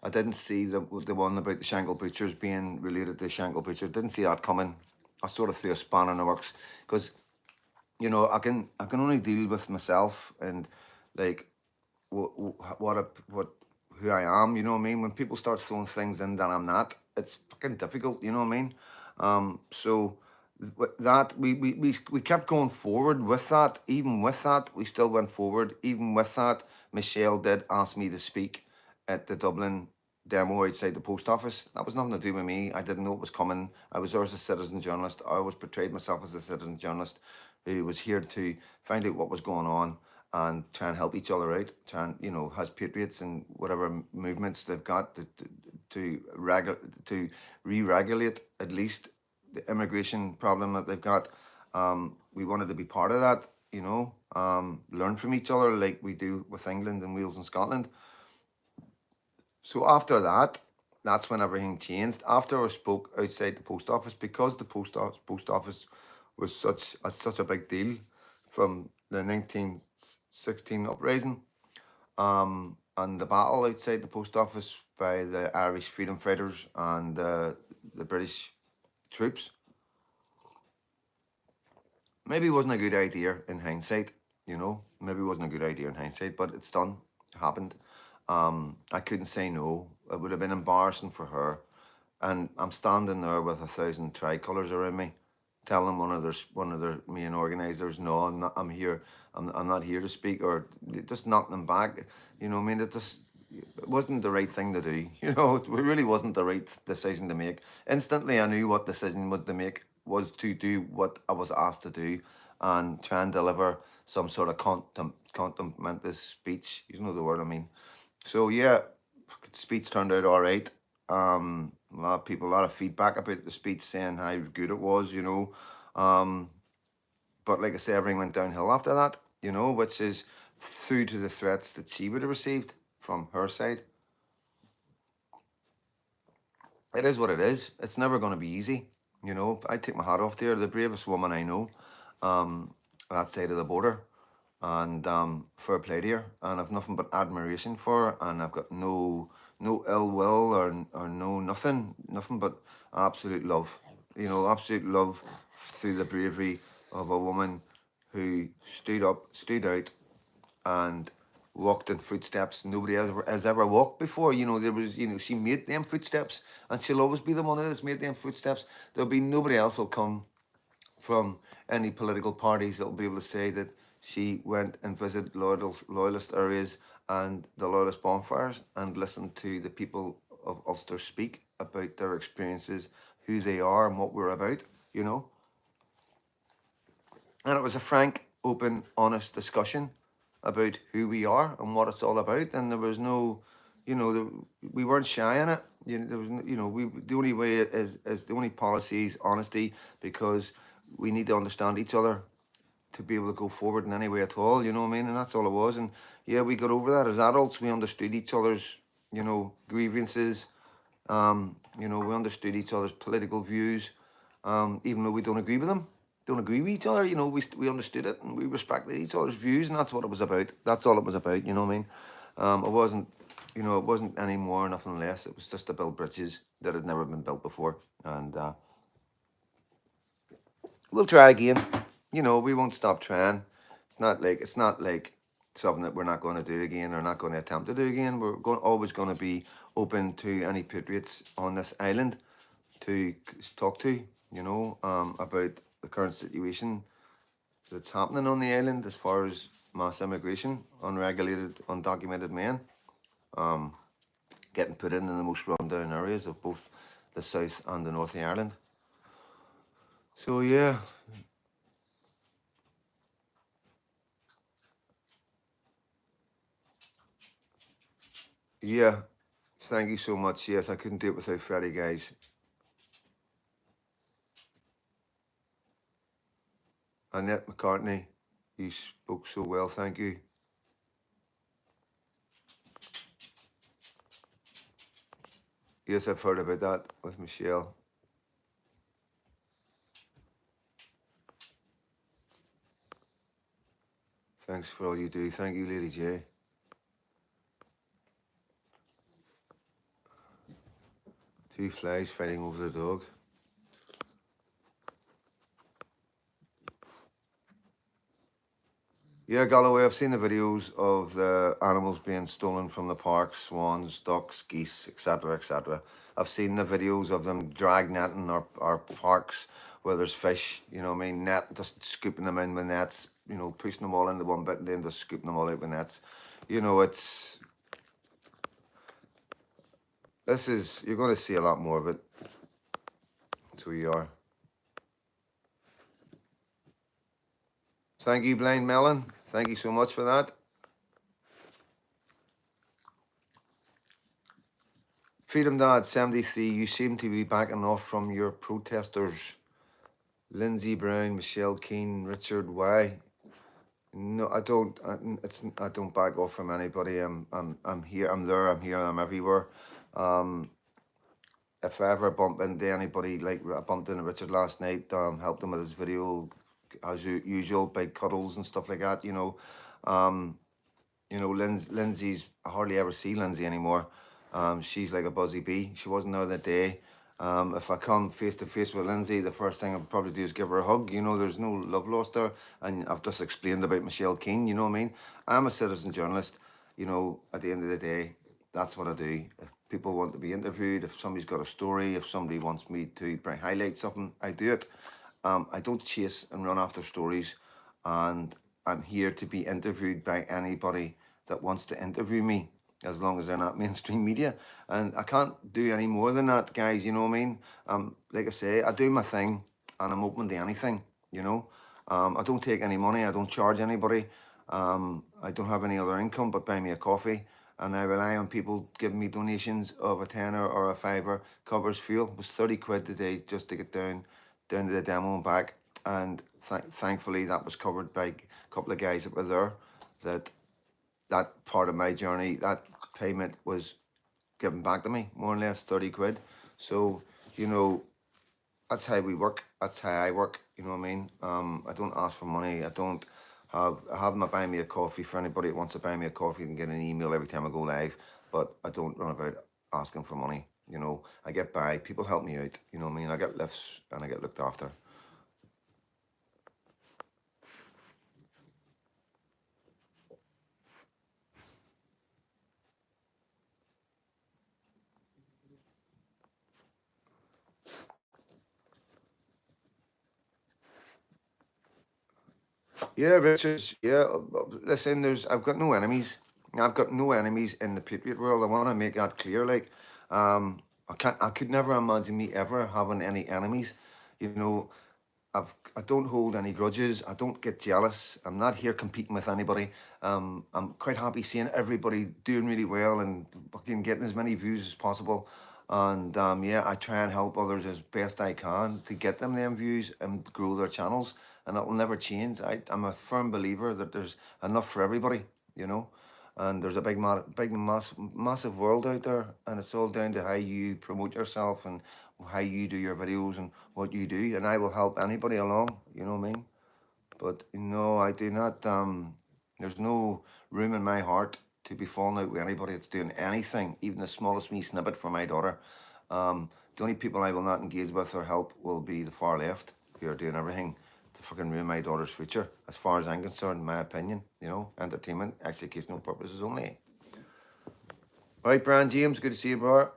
one about the Shankill Butchers being related to Shankill Butchers. Didn't see that coming. I sort of threw a spanner in the works because, you know, I can only deal with myself and like what who I am. You know what I mean? When people start throwing things in that I'm not, it's fucking difficult. You know what I mean? So that we kept going forward with that. Even with that, we still went forward. Even with that, Michelle did ask me to speak at the Dublin demo outside the post office. That was nothing to do with me. I didn't know it was coming. I was there as a citizen journalist. I always portrayed myself as a citizen journalist who was here to find out what was going on and try and help each other out. Try and, you know, has patriots and whatever movements they've got to re-regulate at least the immigration problem that they've got. We wanted to be part of that, you know, learn from each other like we do with England and Wales and Scotland. So after that, that's when everything changed. After I spoke outside the post office, because the post office was such a big deal from the 1916 uprising, and the battle outside the post office by the Irish freedom fighters and the British troops. Maybe it wasn't a good idea in hindsight, you know. Maybe it wasn't a good idea in hindsight, but it's done. It happened. I couldn't say no. It would have been embarrassing for her. And I'm standing there with 1,000 tricolours around me, telling one of their main organisers, no, I'm here. I'm not here to speak, or just knocking them back. You know what I mean? It wasn't the right thing to do. You know, it really wasn't the right decision to make. Instantly, I knew what decision was to make was to do what I was asked to do and try and deliver some sort of contemplative speech. You know the word I mean. So yeah, speech turned out all right. A lot of people, a lot of feedback about the speech saying how good it was, you know. But like I say, everything went downhill after that, you know, which is through to the threats that she would have received from her side. it is what it is. It's never going to be easy. You know, I take my hat off to her, the bravest woman I know, um, that side of the border. And fair play to her. And I've nothing but admiration for her. And I've got no ill will or no nothing but absolute love. You know, absolute love through the bravery of a woman who stood up, stood out, and walked in footsteps nobody has ever walked before. You know, there was, you know, she made them footsteps, and she'll always be the one that's made them footsteps. There'll be nobody else will come from any political parties that will be able to say that she went and visited loyalist areas and the loyalist bonfires and listened to the people of Ulster speak about their experiences, who they are, and what we're about. You know, and it was a frank, open, honest discussion about who we are and what it's all about. And there was no, you know, we weren't shy in it. You know, there was, you know, we the only way is the only policy is honesty, because we need to understand each other to be able to go forward in any way at all. You know what I mean? And that's all it was. And yeah, we got over that as adults. We understood each other's, you know, grievances. You know, we understood each other's political views, even though we don't agree with them, don't agree with each other. You know, we understood it and we respected each other's views, and that's what it was about. That's all it was about. You know what I mean? It wasn't, you know, it wasn't any more, nothing less. It was just to build bridges that had never been built before, and we'll try again. You know, we won't stop trying. It's not like something that we're not going to do again or not going to attempt to do again. We're always going to be open to any patriots on this island to talk to. You know, about the current situation that's happening on the island as far as mass immigration, unregulated, undocumented men, getting put in the most rundown areas of both the south and the north of Ireland. So yeah, yeah. Thank you so much. Yes, I couldn't do it without Freddie, guys. Annette McCartney, you spoke so well. Thank you. Yes, I've heard about that with Michelle. Thanks for all you do. Thank you, Lady J. Two flies fighting over the dog. Yeah, Galloway, I've seen the videos of the animals being stolen from the parks, swans, ducks, geese, etc., etc. I've seen the videos of them drag netting our parks where there's fish, you know what I mean, net, just scooping them in with nets, you know, pushing them all into one bit and then just scooping them all out with nets. You know, you're going to see a lot more of it. That's who you are. Thank you, Blind Melon. Thank you so much for that. Freedom Dad 73, you seem to be backing off from your protesters. Lindsay Brown, Michelle Keane, Richard Y. No, I don't. I don't back off from anybody. I'm here. I'm there. I'm here. I'm everywhere. If I ever bump into anybody, like I bumped into Richard last night, helped him with his video, as usual, big cuddles and stuff like that. Lindsay's, I hardly ever see Lindsay anymore. She's like a buzzy bee. She wasn't the other day. If I come face to face with Lindsay, the first thing I'll probably do is give her a hug. You know, there's no love lost there. And I've just explained about Michelle Keane, you know what I mean? I'm a citizen journalist. You know, at the end of the day, that's what I do. If people want to be interviewed, if somebody's got a story, if somebody wants me to highlight something, I do it. I don't chase and run after stories, and I'm here to be interviewed by anybody that wants to interview me, as long as they're not mainstream media. And I can't do any more than that, guys. You know what I mean? Like I say, I do my thing, and I'm open to anything. You know, I don't take any money. I don't charge anybody. I don't have any other income but buy me a coffee, and I rely on people giving me donations of a tenner or a fiver covers fuel. It was 30 quid today just to get down to the demo and back, and thankfully that was covered by a couple of guys that were there. That part of my journey, that payment was given back to me, more or less 30 quid. So, you know, that's how we work. That's how I work. You know what I mean? I don't ask for money. I have not buy me a coffee for anybody that wants to buy me a coffee and get an email every time I go live. But I don't run about asking for money. You know, I get by. People help me out. You know what I mean? I get lifts and I get looked after. Yeah, Richards. Yeah, listen. I've got no enemies. I've got no enemies in the Patriot world. I want to make that clear. Like, I can't. I could never imagine me ever having any enemies. You know, I don't hold any grudges. I don't get jealous. I'm not here competing with anybody. I'm quite happy seeing everybody doing really well and fucking getting as many views as possible. And yeah, I try and help others as best I can to get them views and grow their channels. And it will never change. I'm a firm believer that there's enough for everybody. You know, and there's a massive world out there, and it's all down to how you promote yourself and how you do your videos and what you do, and I will help anybody along, you know what I mean? But no, I do not. There's no room in my heart to be falling out with anybody that's doing anything, even the smallest wee snippet for my daughter. The only people I will not engage with or help will be the far left, who are doing everything to fucking ruin my daughter's future. As far as I'm concerned, my opinion, you know, entertainment, educational purposes only. All right, Brian James, good to see you, bro.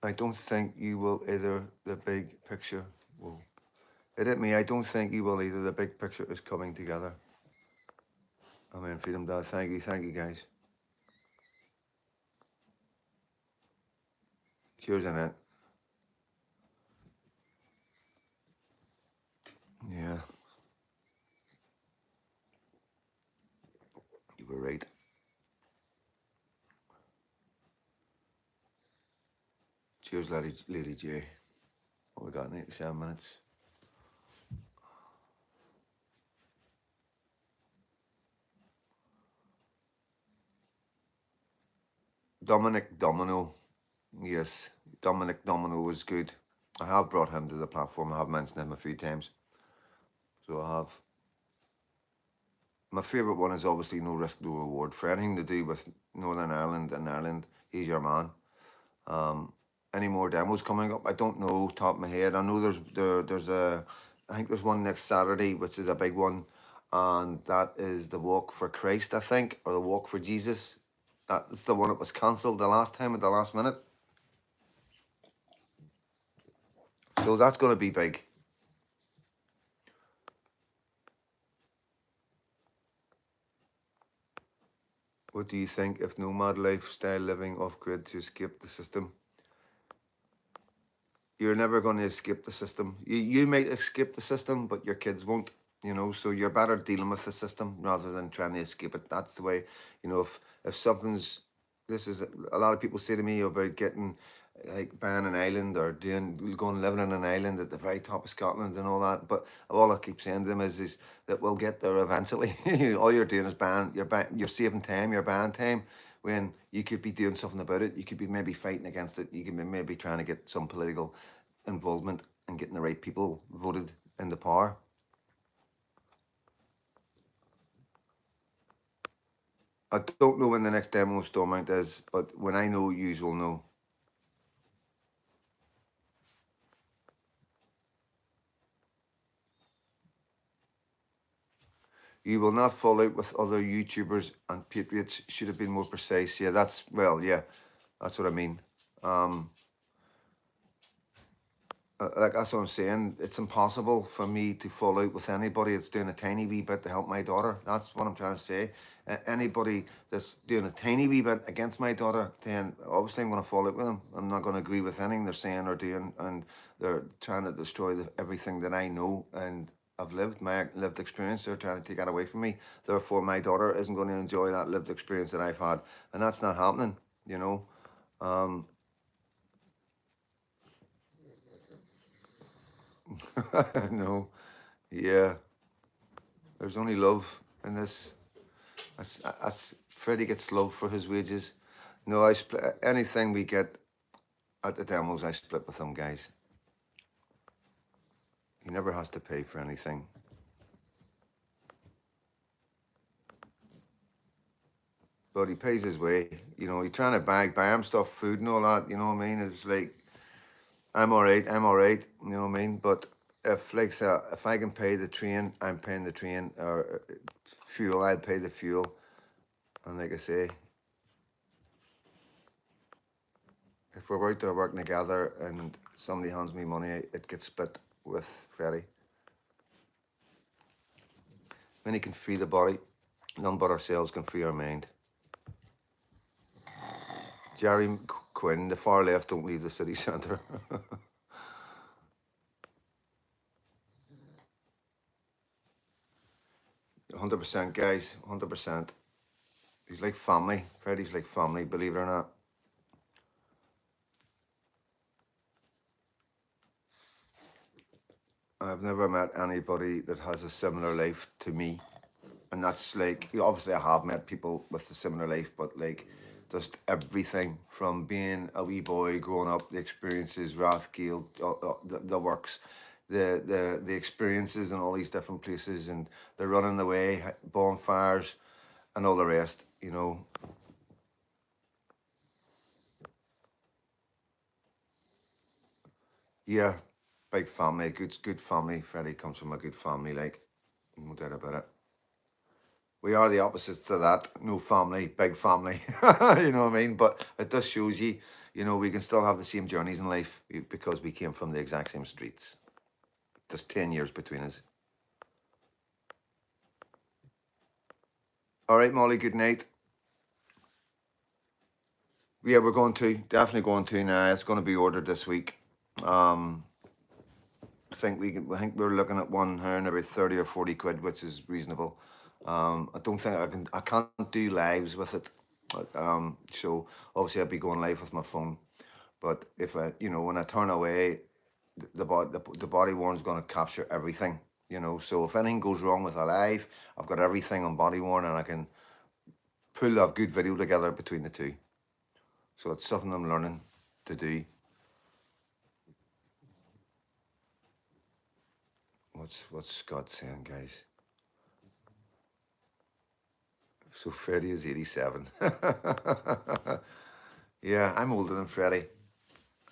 I don't think you will either. The big picture will. It hit me. I don't think you will either. The big picture is coming together. Amen. Freedom, Dad. Thank you. Thank you, guys. Cheers, Annette. Yeah, you were right. Cheers, Lady J. What we got? 97 minutes. Dominic Domino. Yes, Dominic Domino was good. I have brought him to the platform. I have mentioned him a few times. So I have. My favourite one is obviously No Risk, No Reward. For anything to do with Northern Ireland and Ireland, he's your man. Any more demos coming up? I don't know, top of my head. I know there's a, I think there's one next Saturday, which is a big one, and that is the Walk for Christ, I think, or the Walk for Jesus. That's the one that was cancelled the last time at the last minute. So that's going to be big. What do you think if nomad lifestyle living off grid to escape the system? You're never going to escape the system. You might escape the system, but your kids won't. You know, so you're better dealing with the system rather than trying to escape it. That's the way. You know, if something's, this is a lot of people say to me about getting like buying an island or going living on an island at the very top of Scotland and all that. But all I keep saying to them is that we'll get there eventually. All you're doing is you're saving time, you're buying time when you could be doing something about it. You could be maybe fighting against it. You could be maybe trying to get some political involvement and getting the right people voted into power. I don't know when the next demo of Stormount is, but when I know, yous will know. You will not fall out with other YouTubers and Patriots. Should have been more precise. Yeah, that's, well, yeah, that's what I mean. Like that's what I'm saying. It's impossible for me to fall out with anybody that's doing a tiny wee bit to help my daughter. That's what I'm trying to say. Anybody that's doing a tiny wee bit against my daughter, then obviously I'm going to fall out with them. I'm not going to agree with anything they're saying or doing, and they're trying to destroy everything that I know and I've lived, my lived experience. They're trying to take that away from me. Therefore, my daughter isn't going to enjoy that lived experience that I've had, and that's not happening. You know. No. Yeah. There's only love. And this, as Freddie gets love for his wages. No, I split anything we get at the demos. I split with him, guys. He never has to pay for anything. But he pays his way. You know, he's trying to buy him stuff, food and all that. You know what I mean? It's like, I'm all right. I'm all right. You know what I mean? But if, like, say, if I can pay the train, I'm paying the train, or fuel, I'll pay the fuel. And like I say, if we're out there working together and somebody hands me money, it gets split with Freddie. When he can free the body, none but ourselves can free our mind. Jerry Quinn, the far left, don't leave the city centre. 100%, guys, 100%. He's like family. Freddie's like family, believe it or not. I've never met anybody that has a similar life to me. And that's like, obviously I have met people with a similar life, but like just everything from being a wee boy, growing up, the experiences, Rathgale, the works, the experiences in all these different places, and the running away, bonfires, and all the rest, you know. Yeah, big family, good family. Freddie comes from a good family, like, no doubt about it. We are the opposites to that. No family, big family. You know what I mean? But it just shows you, you know, we can still have the same journeys in life because we came from the exact same streets. Just 10 years between us. All right, Molly, good night. Yeah, we're definitely going to now. It's going to be ordered this week. I think we're looking at one here in about 30 or 40 quid, which is reasonable. I don't think I can't do lives with it. So obviously I'd be going live with my phone. But if I, you know, when I turn away, the body worn's going to capture everything, you know. So if anything goes wrong with a live, I've got everything on body worn, and I can pull a good video together between the two. So it's something I'm learning to do. What's Scott saying, guys? So Freddie is 87. Yeah, I'm older than Freddie.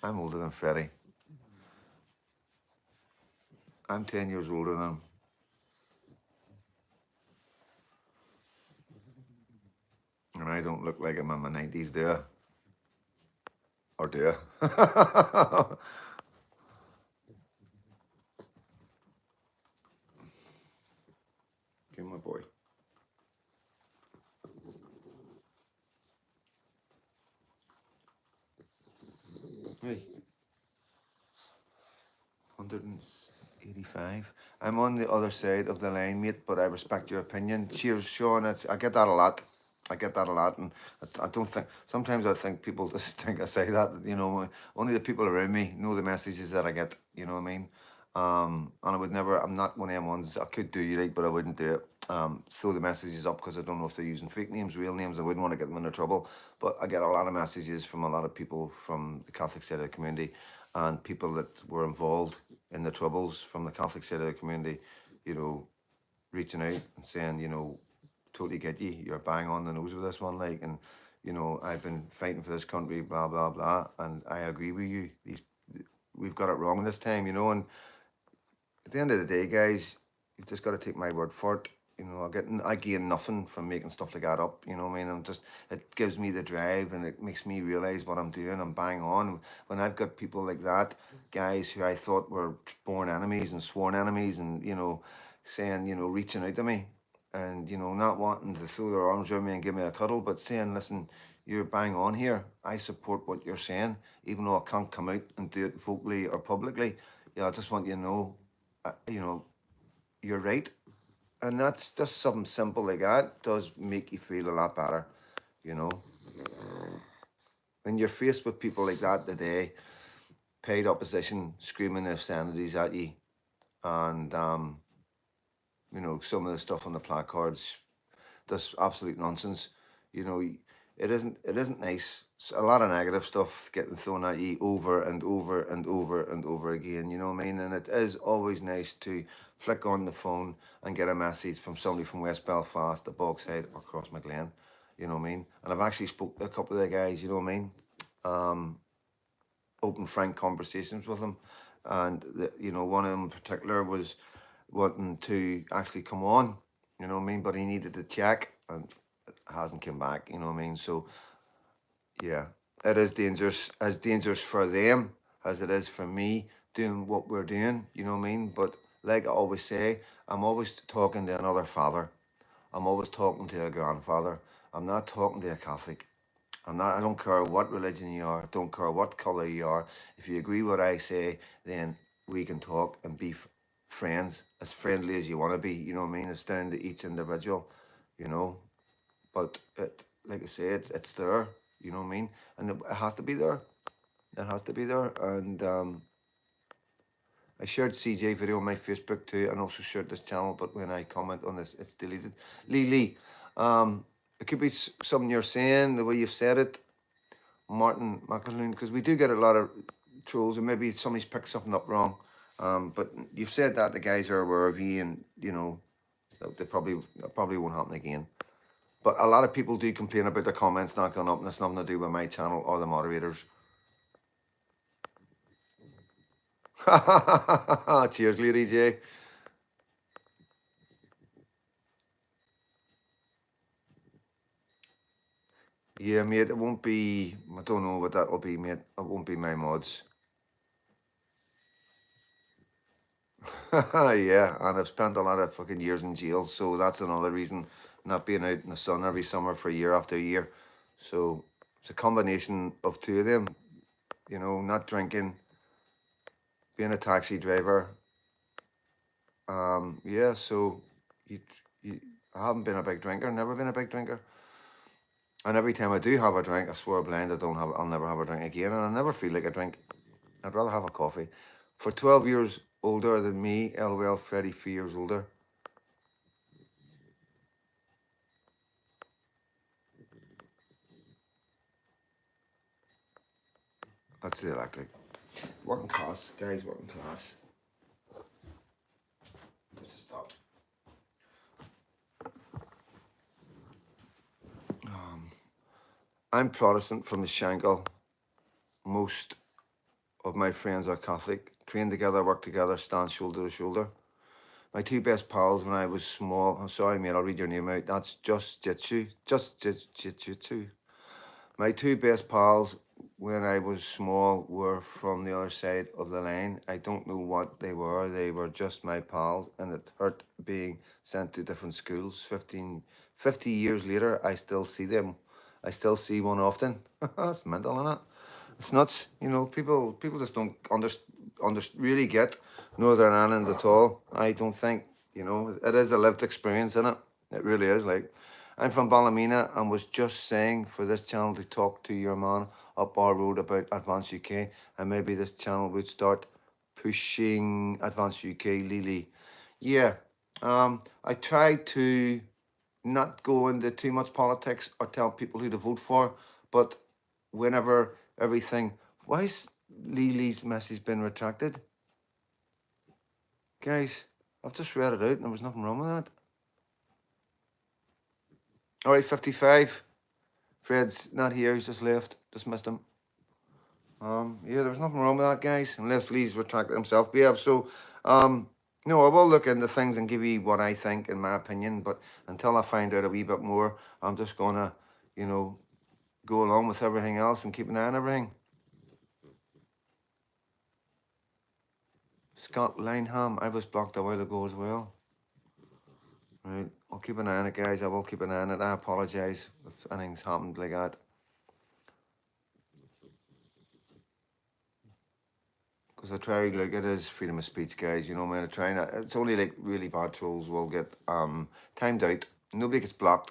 I'm older than Freddie. I'm 10 years older than him. And I don't look like I'm in my 90s, do I? Or do I? Okay, my boy. Hey. 185. I'm on the other side of the line, mate, but I respect your opinion. Cheers, Sean. I get that a lot. I get that a lot, and I don't think. Sometimes I think people just think I say that. You know, only the people around me know the messages that I get. You know what I mean? And I would never. I'm not one of them ones. I could do you right, but I wouldn't do it. Throw the messages up because I don't know if they're using fake names, real names. I wouldn't want to get them into trouble. But I get a lot of messages from a lot of people from the Catholic side of the community, and people that were involved in the troubles from the Catholic side of the community, you know, reaching out and saying, you know, totally get you, you're bang on the nose with this one, like, and, you know, I've been fighting for this country, blah, blah, blah, and I agree with you. We've got it wrong this time, you know, and at the end of the day, guys, you've just got to take my word for it. You know, I gain nothing from making stuff like that up. You know what I mean? It gives me the drive, and it makes me realize what I'm doing. I'm bang on. When I've got people like that, guys who I thought were born enemies and sworn enemies, and, you know, saying, you know, reaching out to me, and, you know, not wanting to throw their arms around me and give me a cuddle, but saying, listen, you're bang on here. I support what you're saying, even though I can't come out and do it vocally or publicly. Yeah, I just want you to know, you know, you're right. And that's just something simple like that does make you feel a lot better, you know. When you're faced with people like that today, paid opposition, screaming obscenities at you, and you know, some of the stuff on the placards this absolute nonsense. You know, it isn't nice. A lot of negative stuff getting thrown at you over and over and over and over again. You know what I mean? And it is always nice to flick on the phone and get a message from somebody from West Belfast, the Bogside, or Cross McGlen. You know what I mean? And I've actually spoke to a couple of the guys. You know what I mean? Open, frank conversations with them, and one of them in particular was wanting to actually come on. You know what I mean? But he needed to check, and it hasn't come back. You know what I mean? So yeah, it is dangerous, as dangerous for them as it is for me doing what we're doing. You know what I mean? But like I always say, I'm always talking to another father. I'm always talking to a grandfather. I'm not talking to a Catholic. I don't care what religion you are. Don't care what color you are. If you agree with what I say, then we can talk and be friends, as friendly as you want to be. You know what I mean? It's down to each individual. You know, but like I say, it's there. You know what I mean? And it has to be there. It has to be there. And I shared CJ video on my Facebook too, and also shared this channel. But when I comment on this, it's deleted. Lee, it could be something you're saying, the way you've said it, Martin McAloon, because we do get a lot of trolls, and maybe somebody's picked something up wrong. But you've said that the guys are aware of you, and that probably won't happen again. But a lot of people do complain about the comments not going up, and it's nothing to do with my channel or the moderators. Cheers, Lady J. Yeah, mate, it won't be, I don't know what that will be, mate. It won't be my mods. Yeah, and I've spent a lot of fucking years in jail, so that's another reason not being out in the sun every summer for year after year. So it's a combination of two of them, not drinking, being a taxi driver. Yeah, so you, I haven't been a big drinker, never been a big drinker. And every time I do have a drink, I swear blind I'll never have a drink again, and I never feel like a drink. I'd rather have a coffee. For 12 years older than me, LOL, 33 years older. That's the electric. Working class, guys, working class. Just stopped. I'm Protestant from the Shankill. Most of my friends are Catholic. Train together, work together, stand shoulder to shoulder. My two best pals when I was small, I'm sorry mate, I'll read your name out. That's Just Jitsu. My two best pals when I was small were from the other side of the line. I don't know what they were. They were just my pals, and it hurt being sent to different schools. 50 years later, I still see them. I still see one often. That's mental, isn't it? It's nuts. People just don't really get Northern Ireland at all. I don't think, it is a lived experience, isn't it? It really is. Like, I'm from Ballymena and was just saying for this channel to talk to your man up our road about Advance UK, and maybe this channel would start pushing Advance UK, Lily. Yeah, I try to not go into too much politics or tell people who to vote for, but whenever everything, why is Lily's message been retracted? Guys, I've just read it out and there was nothing wrong with that. All right, 55. Fred's not here, he's just left. Just missed him. Yeah, there was nothing wrong with that, guys, unless Lee's retracted himself. But yeah, so, no, I will look into things and give you what I think, in my opinion, but until I find out a wee bit more, I'm just gonna, go along with everything else and keep an eye on everything. Scott Lineham, I was blocked a while ago as well. Right, I'll keep an eye on it, guys. I will keep an eye on it. I apologise if anything's happened like that. Because I try, like, it is freedom of speech, guys. You know, man, I try not. It's only like really bad trolls will get timed out. Nobody gets blocked.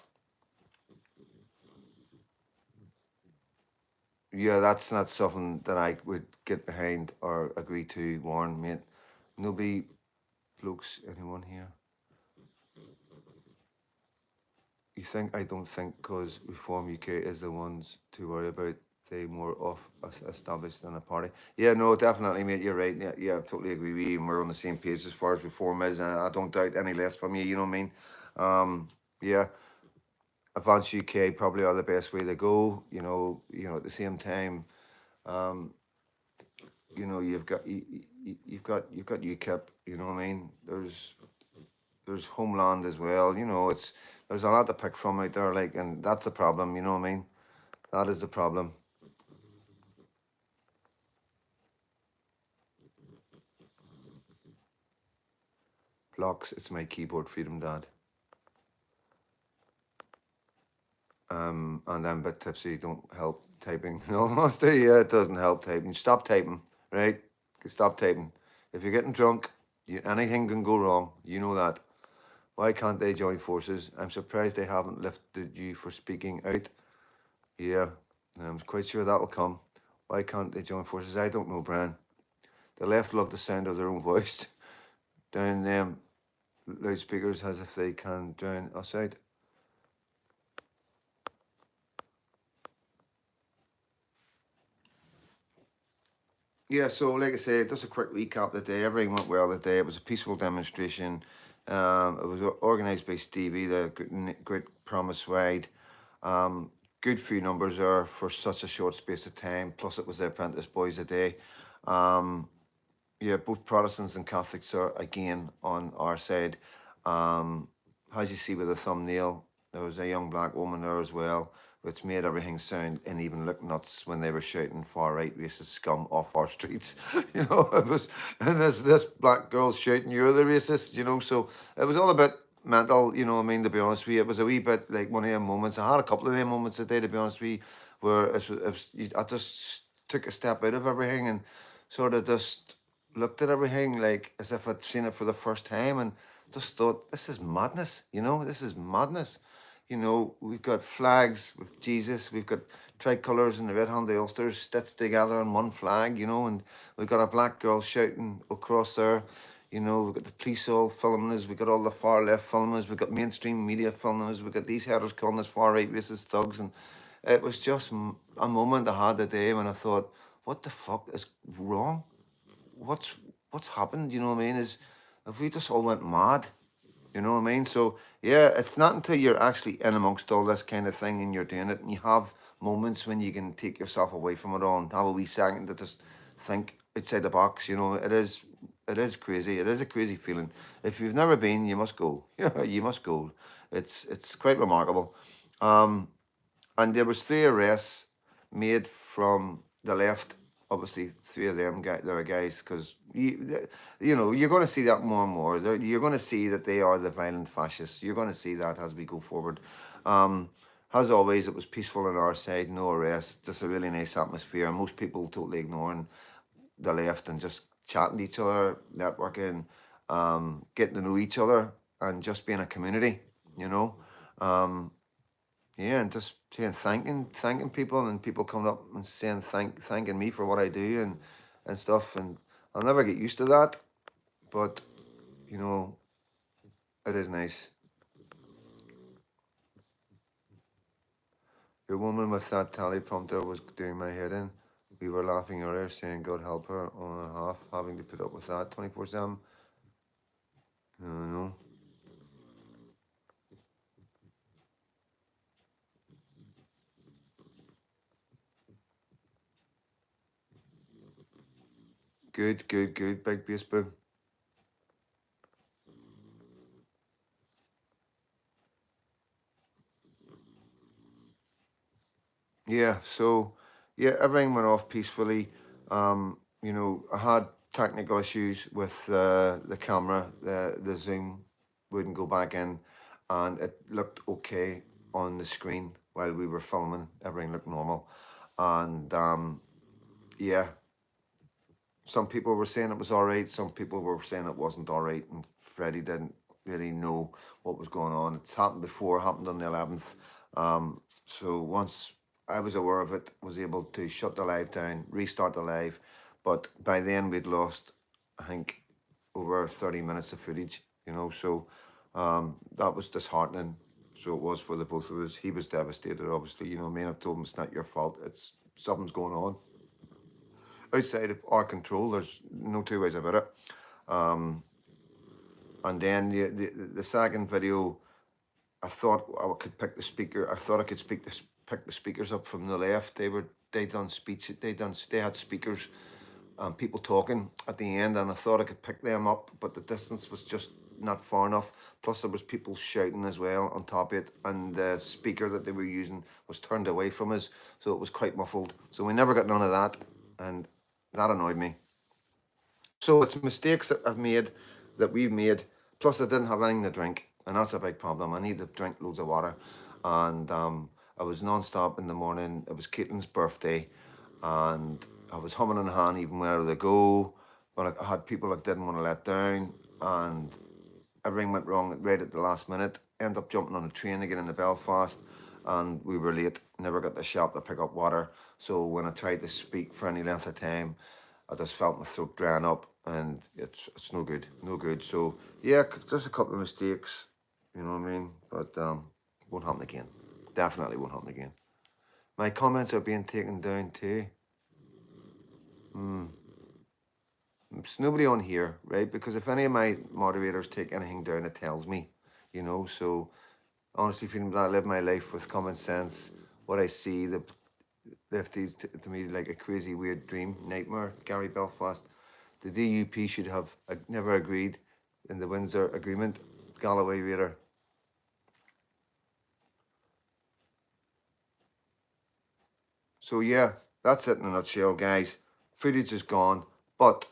Yeah, that's not something that I would get behind or agree to, Warren, mate. Nobody blokes anyone here. You think? I don't think, because Reform UK is the ones to worry about. They more off established than a party. Yeah, no, definitely, mate. You're right. Yeah, yeah, I totally agree with you. And we're on the same page as far as Reform is, and I don't doubt any less from you. You know what I mean? Yeah, Advance UK probably are the best way to go. At the same time, um, you've got UKIP. You know what I mean? There's Homeland as well. There's a lot to pick from out there, like, and that's the problem. You know what I mean? That is the problem. Blocks. It's my keyboard freedom, Dad. And then bit tipsy. Don't help typing. No, honesty, yeah, it doesn't help typing. Stop typing, right? Stop typing. If you're getting drunk, anything can go wrong. You know that. Why can't they join forces? I'm surprised they haven't lifted you for speaking out. Yeah, I'm quite sure that'll come. Why can't they join forces? I don't know, Brian. The left love the sound of their own voice down them loudspeakers as if they can drown us out. Yeah, so like I said, just a quick recap of the day. Everything went well today. It was a peaceful demonstration. It was organised by Stevie, the Great Promise Ride. Good few numbers there for such a short space of time. Plus, it was the Apprentice Boys a day. Yeah, both Protestants and Catholics are again on our side. As you see with the thumbnail, there was a young black woman there as well, which made everything sound and even look nuts when they were shouting far right racist scum off our streets. It was, and this black girl shouting, "You're the racist," so it was all a bit mental, I mean, to be honest with you. It was a wee bit like one of them moments. I had a couple of them moments a day, to be honest with you, where I just took a step out of everything and sort of just looked at everything like as if I'd seen it for the first time and just thought, this is madness, this is madness. We've got flags with Jesus, we've got tricolours and the red handed ulsters stitched together on one flag, and we've got a black girl shouting across there. We've got the police all filming us, we've got all the far left filming us, we've got mainstream media filming us, we've got these headers calling us far right racist thugs. And it was just a moment I had the day when I thought, what the fuck is wrong? What's happened? You know what I mean? If we just all went mad, you know what I mean? So yeah, it's not until you're actually in amongst all this kind of thing and you're doing it, and you have moments when you can take yourself away from it all and have a wee second to just think outside the box. It is crazy. It is a crazy feeling. If you've never been, you must go. Yeah, you must go. It's quite remarkable. And there was 3 arrests made from the left. Obviously, 3 of them there are guys, because you're going to see that more and more. You're going to see that they are the violent fascists. You're going to see that as we go forward. As always, it was peaceful on our side, no arrests, just a really nice atmosphere. Most people totally ignoring the left and just chatting to each other, networking, getting to know each other, and just being a community. You know. Yeah, and just saying thanking people, and people coming up and saying thanking me for what I do and stuff, and I'll never get used to that, but you know, it is nice. Your woman with that teleprompter was doing my head in. We were laughing earlier, saying God help her on and a half, having to put up with that 24/7. I don't know. Good, good, good. Big bass boom. Yeah, so yeah, everything went off peacefully. I had technical issues with the camera. The zoom wouldn't go back in, and it looked okay on the screen while we were filming. Everything looked normal, and yeah, some people were saying it was all right. Some people were saying it wasn't all right, and Freddie didn't really know what was going on. It's happened before, happened on the 11th. So once I was aware of it, was able to shut the live down, restart the live, but by then we'd lost, I think, over 30 minutes of footage. So that was disheartening. So it was for the both of us. He was devastated, obviously. You know what I mean? I've told him it's not your fault. It's something's going on outside of our control. There's no two ways about it. And then the second video, I thought I could pick the speaker. I thought I could pick the speakers up from the left. They done speech. They had speakers and people talking at the end, and I thought I could pick them up, but the distance was just not far enough. Plus, there was people shouting as well on top of it, and the speaker that they were using was turned away from us, so it was quite muffled. So we never got none of that, and that annoyed me. So it's mistakes that we've made. Plus, I didn't have anything to drink, and that's a big problem. I need to drink loads of water, and I was non-stop in the morning. It was Caitlin's birthday, and I was humming and hawing even where they go. But I had people that didn't want to let down, and everything went wrong right at the last minute. End up jumping on a train to get into Belfast, and we were late. Never got to the shop to pick up water. So when I tried to speak for any length of time, I just felt my throat drying up, and it's no good, no good. So yeah, just a couple of mistakes, you know what I mean. But won't happen again. Definitely won't happen again. My comments are being taken down too. There's nobody on here, right? Because if any of my moderators take anything down, it tells me, you know. So honestly, feeling that I live my life with common sense, what I see, the lefties to me like a crazy weird dream nightmare. Gary Belfast, the DUP should have never agreed in the Windsor Agreement. Galloway Raider. So yeah, that's it in a nutshell, guys. Footage is gone, but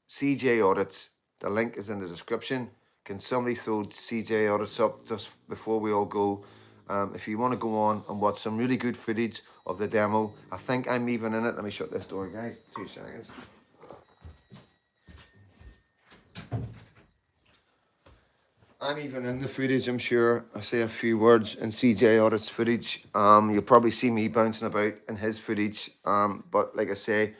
CJ audits. The link is in the description. Can somebody throw CJ audits up just before we all go? If you want to go on and watch some really good footage of the demo, I think I'm even in it. Let me shut this door, guys. 2 seconds. I'm even in the footage, I'm sure. I say a few words in CJ Audit's footage. You'll probably see me bouncing about in his footage. But like I say,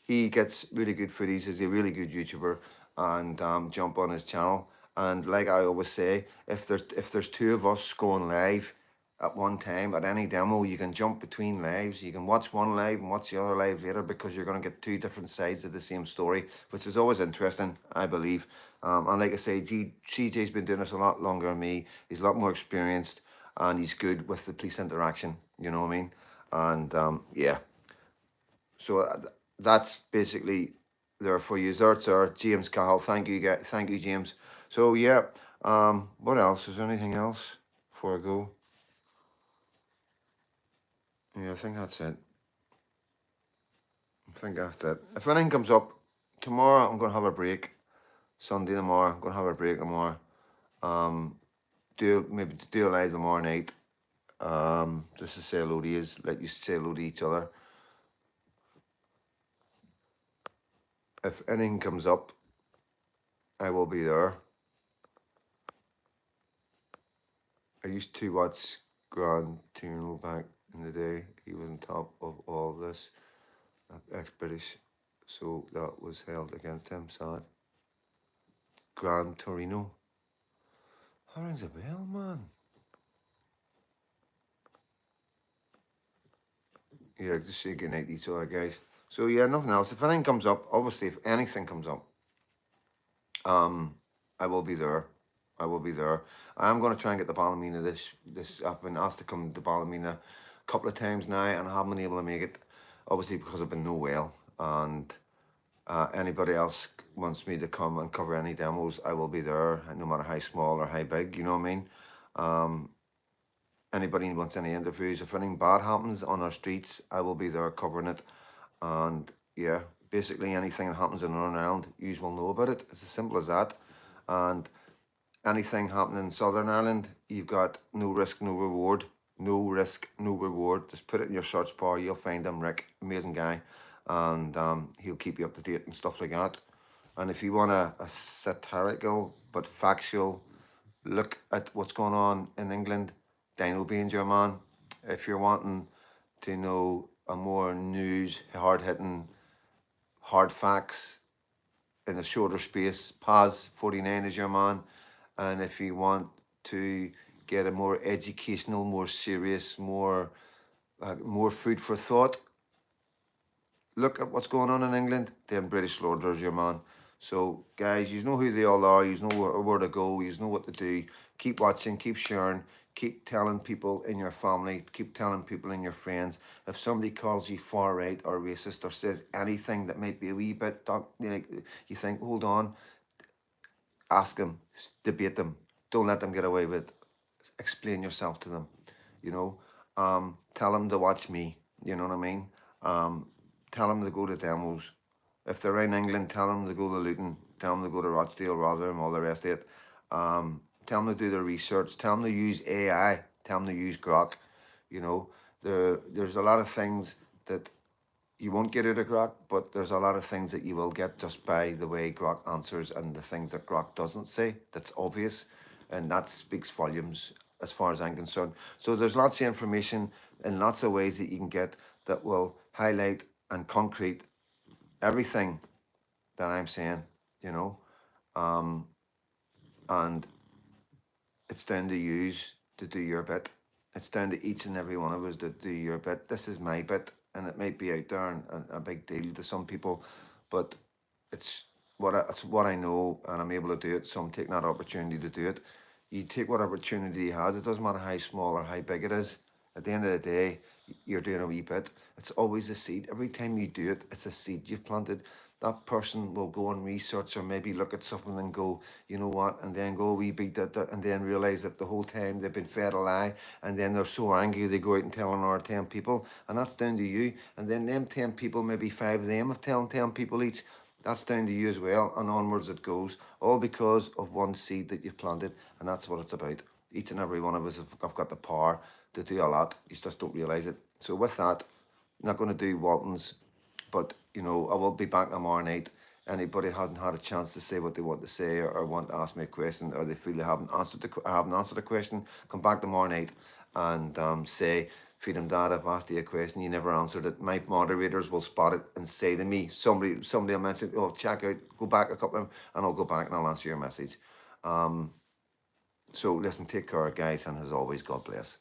he gets really good footage. He's a really good YouTuber, and jump on his channel. And like I always say, if there's two of us going live at one time at any demo, you can jump between lives. You can watch one live and watch the other live later, because you're going to get two different sides of the same story, which is always interesting, I believe. And like I say, CJ's been doing this a lot longer than me. He's a lot more experienced, and he's good with the police interaction. You know what I mean? And yeah. So that's basically there for you. There, sir. James Cahill. Thank you, guys. Thank you, James. So yeah. What else? Is there anything else before I go? Yeah, I think that's it. I think that's it. If anything comes up tomorrow, I'm gonna have a break. Sunday tomorrow, I'm gonna have a break tomorrow. Maybe do a live tomorrow night. Just to say hello to you, like you say hello to each other. If anything comes up, I will be there. I used to watch Grand Torino back in the day. He was on top of all this, ex-British, so that was held against him. Sad. Grand Torino. How rings a bell, man? Yeah, just say goodnight to each other, guys. So yeah, nothing else. If anything comes up, obviously, if anything comes up, I will be there. I will be there. I am going to try and get the Ballymena this. I've been asked to come to Ballymena a couple of times now, and I haven't been able to make it, obviously because I've been no well. And anybody else wants me to come and cover any demos, I will be there, no matter how small or how big. You know what I mean? Anybody wants any interviews, if anything bad happens on our streets, I will be there covering it. And yeah, basically anything that happens in Northern Ireland, you will know about it. It's as simple as that. And anything happening in Southern Ireland, you've got no risk, no reward. No risk, no reward. Just put it in your search bar, you'll find him, Rick. Amazing guy. And he'll keep you up to date and stuff like that. And if you want a satirical but factual look at what's going on in England, Dino being your man. If you're wanting to know a more news, hard-hitting, hard facts in a shorter space, Paz 49 is your man. And if you want to get a more educational, more serious, more food for thought look at what's going on in England, then British Lorders your man. So guys, you know who they all are, you know where to go, you know what to do. Keep watching, keep sharing, keep telling people in your family, keep telling people in your friends. If somebody calls you far right or racist or says anything that might be a wee bit, you think, hold on, ask them, debate them. Don't let them get away with. Explain yourself to them. You know, tell them to watch me. You know what I mean? Tell them to go to demos. If they're in England, tell them to go to Luton. Tell them to go to Rochdale, Rotherham, all the rest of it. Tell them to do their research. Tell them to use AI. Tell them to use Grok. You know, there's a lot of things that you won't get out of Grok, but there's a lot of things that you will get just by the way Grok answers and the things that Grok doesn't say. That's obvious, and that speaks volumes as far as I'm concerned. So there's lots of information in lots of ways that you can get that will highlight and concrete everything that I'm saying, you know, and it's down to you to do your bit. It's down to each and every one of us to do your bit. This is my bit, and it might be out there and a big deal to some people, but it's what I know, and I'm able to do it. So I'm taking that opportunity to do it. You take what opportunity he has. It doesn't matter how small or how big it is. At the end of the day, you're doing a wee bit. It's always a seed. Every time you do it, it's a seed you've planted. That person will go and research or maybe look at something and go, you know what, and then go a wee bit that, and then realise that the whole time they've been fed a lie, and then they're so angry they go out and tell another 10 people, and that's down to you. And then them 10 people, maybe 5 of them have telling 10 people each. That's down to you as well, and onwards it goes, all because of one seed that you've planted, and that's what it's about. Each and every one of us have got the power to do a lot. You just don't realise it. So with that, I'm not going to do Walton's, but you know, I will be back tomorrow night. Anybody hasn't had a chance to say what they want to say, or want to ask me a question, or they feel they haven't answered a question, come back tomorrow night and say, Freedom Dad, I've asked you a question, you never answered it. My moderators will spot it and say to me, somebody will mention, oh, check out, go back a couple of them, and I'll go back and I'll answer your message. So listen, take care, guys, and as always, God bless.